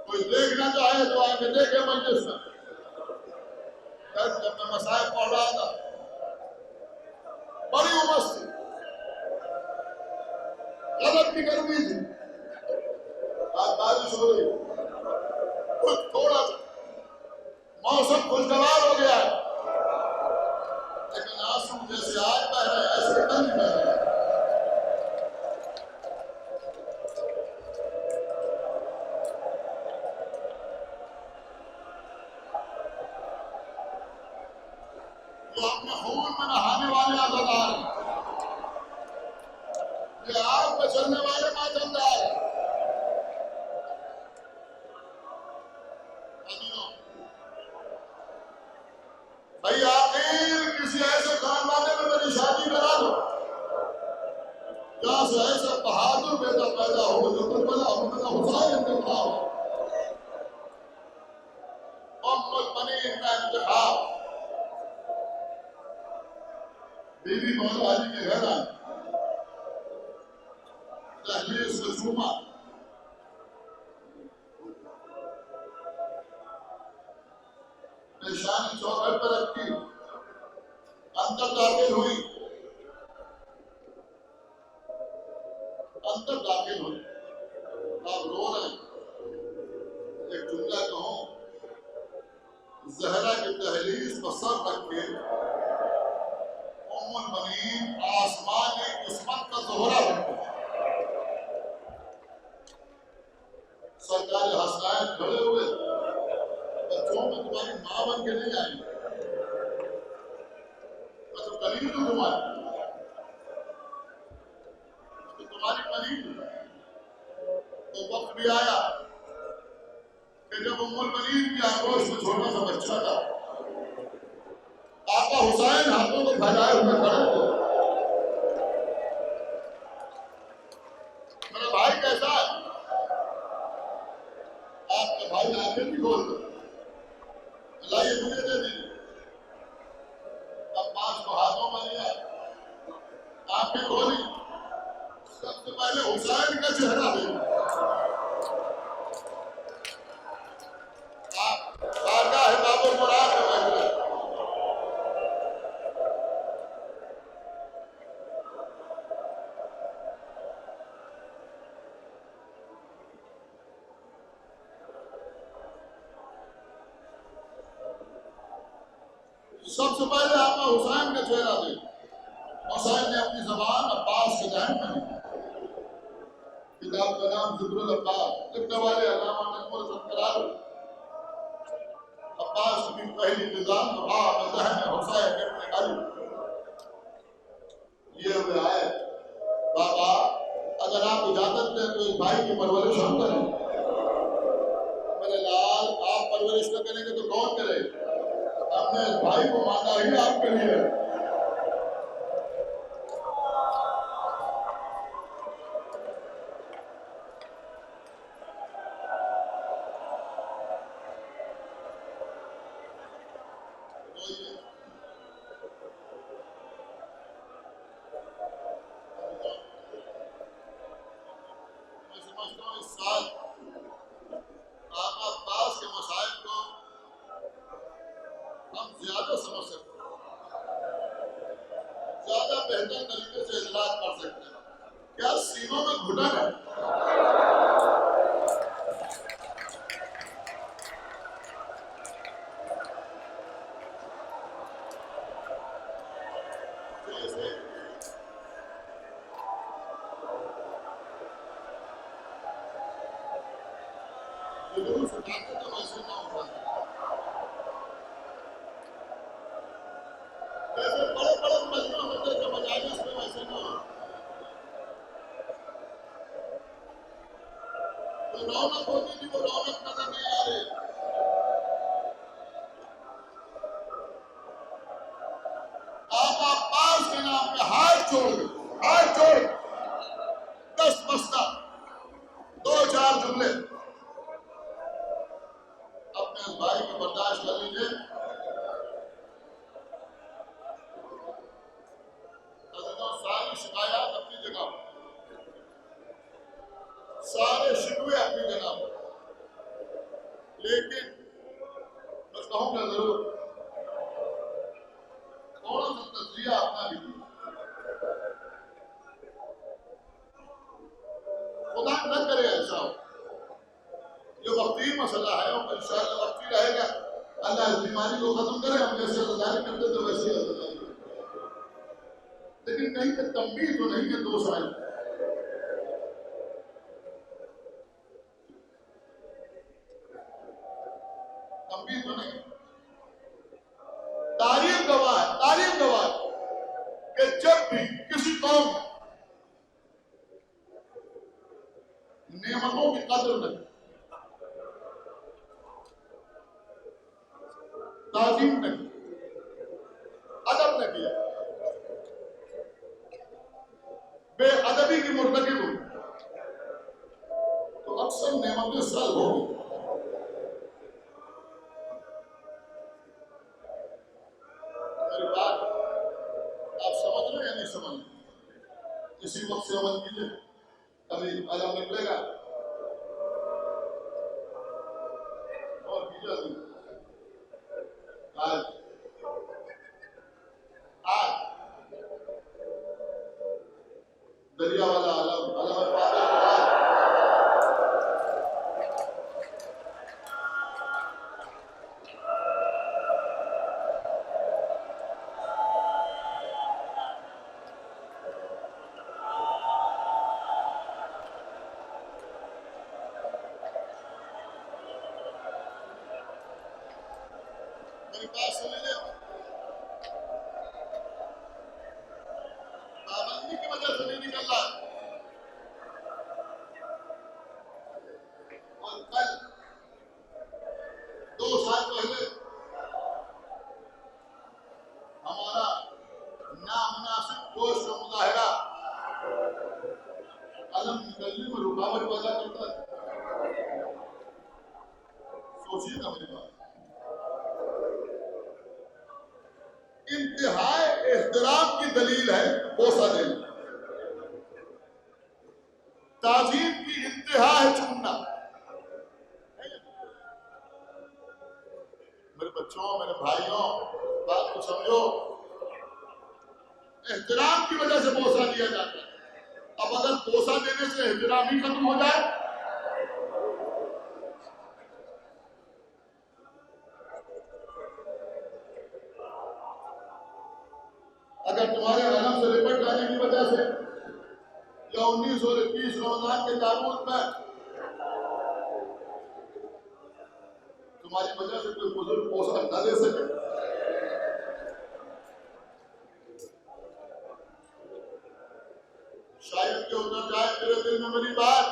[SPEAKER 1] کوئی دیکھنا چاہے تو آ کے دیکھے مجلس میں۔ جب میں مسائل پڑھ رہا تھا بڑی امس تھی، غلط بھی گرمی تھی، آج بارش ہو رہی، کچھ تھوڑا سا موسم خوشگوار ہو گیا ہے، لیکن آنسو جیسے آج بہ رہے ہیں ایسے کل بہ رہے ہیں۔ جو اپنے خون میں نہانے والے عزادار ہیں، یہ آگ میں چلنے والے ماتمدار ہیں۔ بھائی آخر کسی ایسے خاندان میں میری شادی کرا دو جہاں سے ایسا بہادر بیٹا پیدا ہو جو کربلا حسین انتخاب ہو، ام المنین کا انتخاب، بی بی مولا علی کے گھر آئے، دہلیز سے جھوما، نشانی چوکھٹ پر رکھی، اندر داخل ہوئی، آپ رو رہے ہیں۔ ایک جملہ کہوں، زہرا کی دہلیز پر سر رکھ کے ام المنین آسمان قسمت کا زہرا بن گئی۔ سرکار حسنین کھڑے ہوئے، بچوں میں تمہاری ماں بن کے نہیں آئی، میں تو قریب ہوں تمہاری، تمہاری قریب ہوں۔ تو وقت بھی آیا کہ جب ام المنین کی آگوش میں چھوٹا سا بچہ تھا، آقا حسین ہاتھوں کو پھیلائے ہوئے کھڑے تھے، مجھے دے دی. عباس کو ہاتھوں میں لیا, آنکھیں کھولی, سب سے پہلے حسین کا چہرہ دیکھا. آپ بارگاہ باب المراد میں بیٹھے. سب سے پہلے آپ نے حسین کا چہرہ دیکھا. حسین نے اپنی زبان عباس کے ذہن میں لی. کتاب کا نام ذکر العباس, لکھنے والے علامہ نجم الفقرار. عباس کی پہلی نظام آپ ذہن حسین ابن علی. یہ ہوئے آئے, بابا اگر آپ اجازت دیں تو اس بھائی کی پرورش ہم کریں. میرے لال, آپ پرورش نہ کریں گے تو کون کرے؟ ہم نے اس بھائی کو مانا ہی آپ کے لیے. میں سمجھتا ہوں اس سال آقا عباس کے مسائل کو ہم زیادہ سمجھ سکتے ہیں, زیادہ بہتر طریقے سے علاج کر سکتے ہیں. کیا سینوں میں گھٹن ہے؟ جلوس اٹھاتے تو ویسے نہ اٹھاتے, جیسے بڑے بڑے مجمع ہوتے تھے مجالس میں ویسے نہ ہو. جو رونق ہوتی تھی وہ رونق نظر نہیں آ رہی. آقا عباس کے نام پہ ہاتھ جوڑ, ہاتھ جوڑ, 10 بستہ, 2-4 جملے اپنے اس بھائی کو برداشت کر لیجیے. ساری شکایات اپنی جگہ, سارے شکوے اپنی جگہ, لیکن میں کہوں گا ضرور تھوڑا سا تجزیہ اپنا بھی. خدا نہ کرے ایسا ہو. یہ وقتی مسئلہ ہے اور انشاءاللہ وقتی رہے گا. اللہ اس بیماری کو ختم کرے. ہم جیسے عزاداری کرتے تھے ویسے ہی عزاداری کرتے, لیکن کہیں کہ تنبیہ تو نہیں ہے 2 سال. تنبیہ تو نہیں. تاریخ گواہ ہے, تاریخ گواہ ہے کہ جب بھی کسی قوم نعمتوں کی قدر نہیں, تعظیم نہیں, ادب نہ کیا, بے ادبی کی مرتکب ہوئی, تو اکثر نعمتیں سلب ہوگی. میری بات آپ سمجھ رہے ہیں یا نہیں سمجھ رہے؟ اسی وقت سے عمل کیجیے, ابھی علم نکلے گا اور کیجیے. آج دریا والا علم, علم فاضل قرآن. میری بات سن لیجیے, پابندی کی وجہ سے نہیں نکل رہا. اور کل 2 سال پہلے ہمارا نامناسب جوش کا مظاہرہ علم نکلنے میں رکاوٹ پیدا کرتا ہے. سوچیے گا میری بات. انتہائی احترام کی دلیل ہے بوسہ دینا، تعظیم کی انتہا ہے چومنا۔ میرے بچوں، میرے بھائیوں، بات کو سمجھو، احترام کی وجہ سے بوسہ دیا جاتا ہے۔ اب اگر بوسہ دینے سے احترام ہی ختم ہو جائے، اگر تمہارے علم سے لپٹ جانے کی وجہ سے یا 1921 رمضان کے تابوت میں تمہاری وجہ سے کوئی بزرگ بوسہ نہ دے سکے، شاید کہ اتر جائے میرے دل میں میری بات،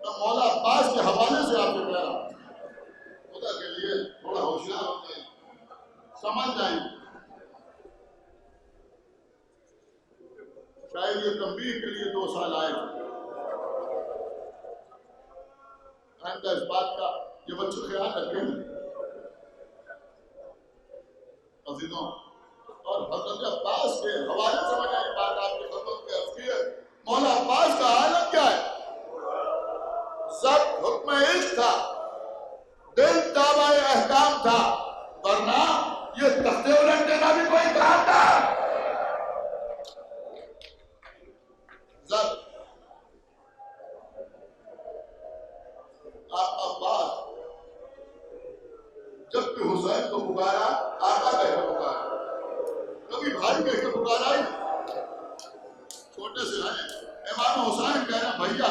[SPEAKER 1] میں مولا عباس کے حوالے سے آپ کو کہہ رہا ہوں، خدا کے لیے تھوڑا ہوشیار ہو جائیں، سمجھ جائیں۔ شاید یہ تنبیہ کے لیے 2 سال آئے تھے، آئندہ اس بات کا یہ بچے خیال رکھیں عزیزوں، اور حضرت عباس کے حوالے سے میں نے یہ بات آپ کی خدمت میں عرض کی ہے۔ مولا عباس کا عالم کیا ہے؟ سب حکم عشق تھا، دل تابع احکام تھا، ورنہ یہ تختے الٹ دینا بھی کوئی کام تھا۔ ضبط عباس جب کہ حسین کو پکارا، آقا کہہ کے پکارا، کبھی بھائی کہہ کے پکارا ہی نہیں۔ چھوٹے سے ہیں امام حسین کہہ رہے ہیں، بھیا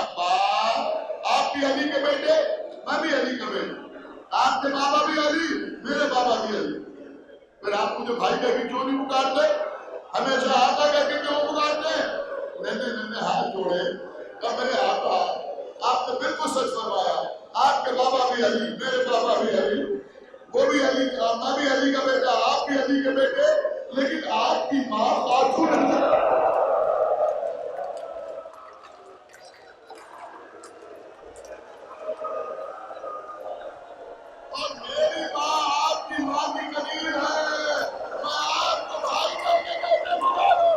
[SPEAKER 1] آپ بھی علی کے بیٹے، میں بھی علی کا بیٹا، آپ کے بابا بھی علی، میرے بابا بھی علی، پھر آپ مجھے بھائی کہہ کے کیوں نہیں پکارتے؟ ہمیشہ آقا کہہ کے کیوں پکارتے ہیں؟ ننے ہاتھ جوڑے کہ میرے آقا، آپ نے بالکل سچ فرمایا، آپ کے بابا بھی علی، میرے بابا بھی علی، وہ بھی علی کا، میں بھی علی کا بیٹا، آپ بھی علی کے بیٹے، لیکن آپ کی ماں خاتون ہے اور میری ماں آپ کی ماں کی قدیر ہے، میں آپ کو بھائی کر کے کیسے پکاروں؟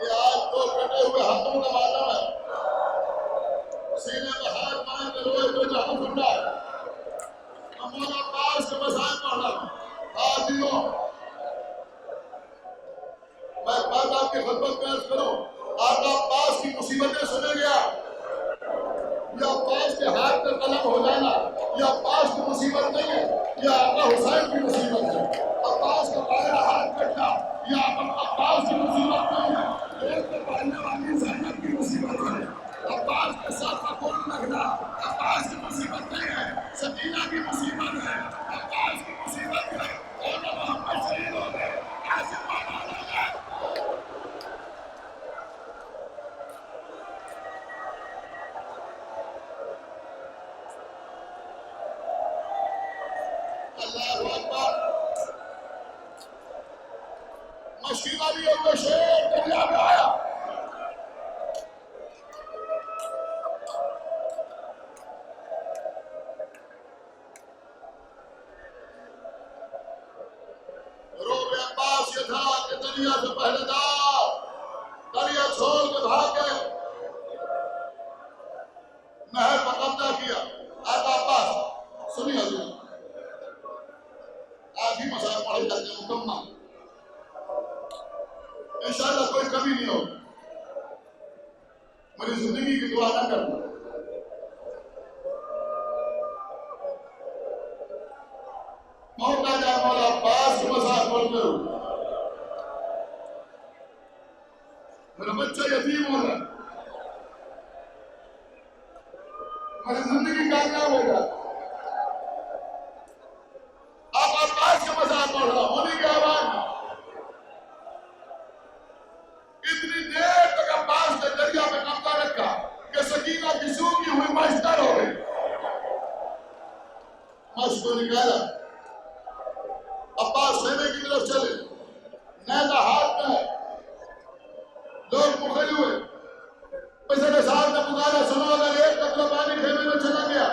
[SPEAKER 1] یہ آج 2 کٹے ہوئے ہاتھوں کا ماتم ہے، سینے میں ہاتھ مان کے روئے تو جہاں سن رہا ہے، مولا عباس کے مسائل پڑھ رہا ہوں۔ حاضروں، میں ایک بات آپ کی خدمت میں عرض کروں، آقا عباس کی مصیبتیں سنے گیا، یہ عباس کے ہاتھ میں قلم ہو جانا یہ عباس کی مصیبت نہیں ہے، یہ آقا حسین کی مصیبت ہے۔ عباس کا بائیں ہاتھ کٹنا یہ عباس کی مصیبت نہیں ہے، ایک تو پڑھنے والی زینب کی مصیبت ہے۔ عباس کے ساتھ کا کل لگنا عباس کی مصیبت نہیں ہے، سکینہ کی مصیبت ہے، عباس کی مصیبت ہے، اور محمد شہید ہو گئے، قاسم آباد ہو گئے۔ اللہ اکبر، مشکلہ بھی ہوگا، شیر دریا میں آیا، روب عباس یہ تھا کہ دریا سے پہلے دریا چھوڑ کے بھاگ گئے، نہر پر قبضہ کیا۔ آقا عباس سنیے حضور، آج ہی مسائل پڑھے جاتے ہیں مکمل، انشاءاللہ کوئی کمی نہیں ہو، میری زندگی کی دعا نہ کرنا۔ موقع جائے مولا عباس کے مسائل پڑھتے ہو، میرا بچہ یتیم ہو رہا ہے، میری زندگی کامیاب ہو گیا، آپ عباس کے مسائل پڑھ رہا ہوں، انہیں کے آواز میں اتنی دیر تک عباس نے دریا میں قبضہ رکھا کہ سکینہ کی سوکھی ہوئی مشتر ہو گئی، مشت کو نکالا، عباس خیمے کی طرف چلے، نیزہ ہاتھ میں ہے، لوگ مخل ہوئے، پسر سال نے پکارا سنو اگر ایک قطرہ پانی خیمے میں چلا گیا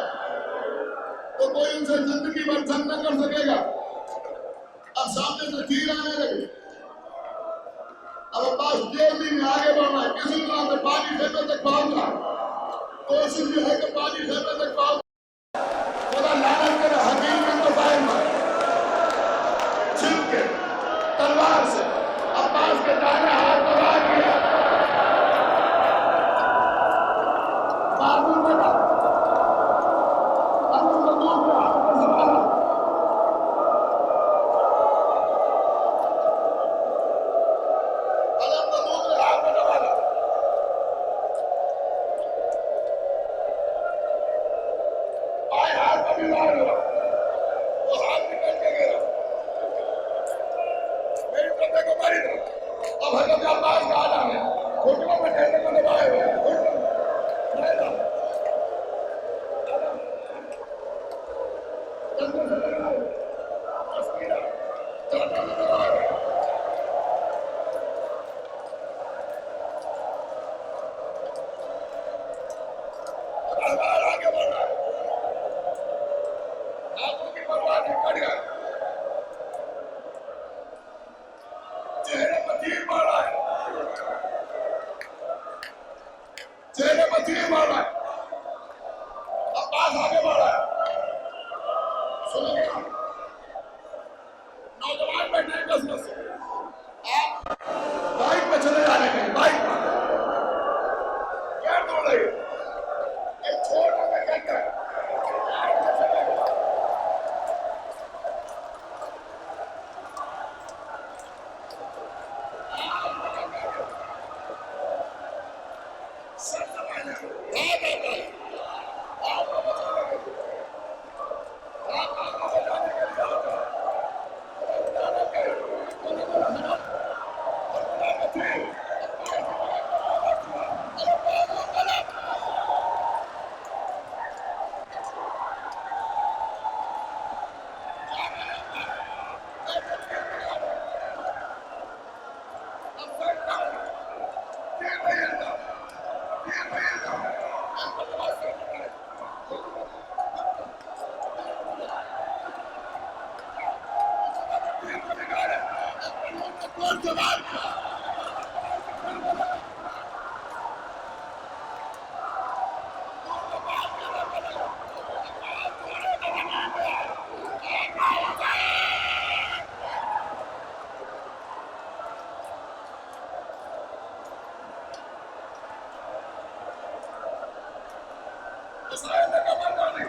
[SPEAKER 1] تو کوئی ان سے زندگی بھر جنگ نہ کر سکے گا. اب سامنے سے تیر آنے لگے. اب عباس جلدی میں آگے بڑھنا ہے, کسی طرح سے پانی خیمے تک پہنچ رہا. کوشش یہ ہے کہ پانی خیمے تک پہنچ. خدا لعنت کرے حکیم بن طفیل پر چھپ کے تلوار سے عباس کے دائیں ہاتھ پر وار کیا. بازو بیٹا ابو مدعو کے ہاتھ پر سنبھالا. اب حضرت عباس کا عالم ہے, گھٹنوں میں ٹھہرنے کو دبائے ہوئے ہیں. آگے بڑھ رہا ہے, آنکھوں کی پرواہ نہیں, کٹ گیا. چہرے پر تیر مار رہا ہے, چہرے پر تیر مار رہا ہے. عباس آگے بڑھ رہا ہے. سنو گے نوجوان بیٹھے ہیں کس کس سے, آپ بائک پہ چلے جانے کے بائک پر کیا توڑ رہی ہے, ایک چھوٹا میں کہتا ہے سب سے پہلے اسرائیل نے کمر ڈالی.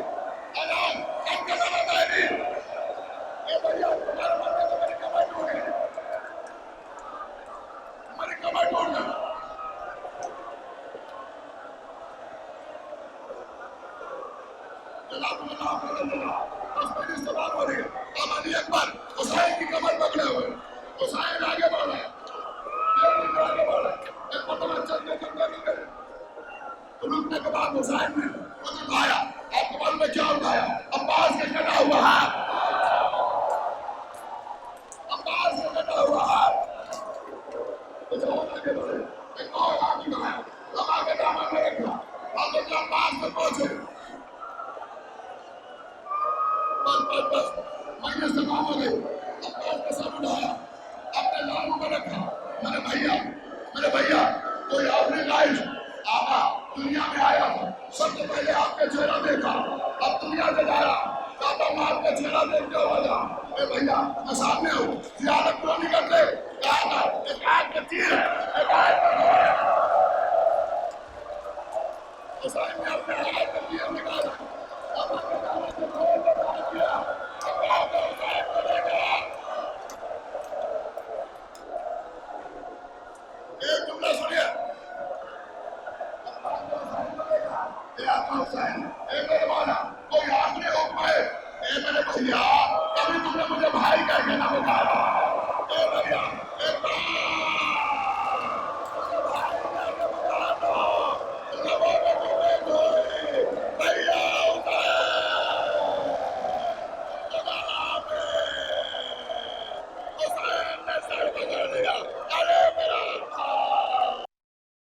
[SPEAKER 1] اعلان اب کا زمانہ ہے نہیں. اے بھیا تمہارا مرنے تو میری کمر ٹوٹ گئی, میری کمر ٹوٹ گئی. جناب اللہ بس میری زبان ہو رہی ہے. اب علی اکبر حسین کی کمر پکڑے ہوئے, حسین آگے بڑھ رہا ہے, آگے بڑھ رہا ہے. ایک مرتبہ چلتے چلتے مل گئے. رکنے کے بعد حسین نے اٹھایا, اکبر میں کیا اٹھایا, عباس کا کٹا ہوا ہاتھ, عباس کا کٹا ہوا ہاتھ. آگے بڑھے, ایک اور ہاتھ اٹھایا, دبا کے دامن میں رکھا, حضرت عباس تک پہنچے. بس مجلس تمام ہو گئی. عباس کا سر اٹھایا, اپنے لالوں میں رکھا. میرے بھیا کوئی آخری خواہش. آقا دنیا میں آیا تھا, سب سے پہلے آپ کا چہرہ دیکھا, اب دنیا سے جا رہا, چاہتا ہوں آپ کا چہرہ دیکھتے ہو جا. اے بھیا میں سامنے ہوں, زیارت کیوں نہیں کرتے؟ کہا تھا ایک آیت کا تیر ہے, ایک آیت کا تیر ہے. حسین نے اپنے آیت کا تیر نکالا, اب آپ نے دعوت سے کھول کر بات کیا, اب آپ نے حسین کو دیکھا. ایک جملہ سنیے, اے آقا حسین, اے میرے مولا, کوئی آخری حکم ہے. اے میرے بھیا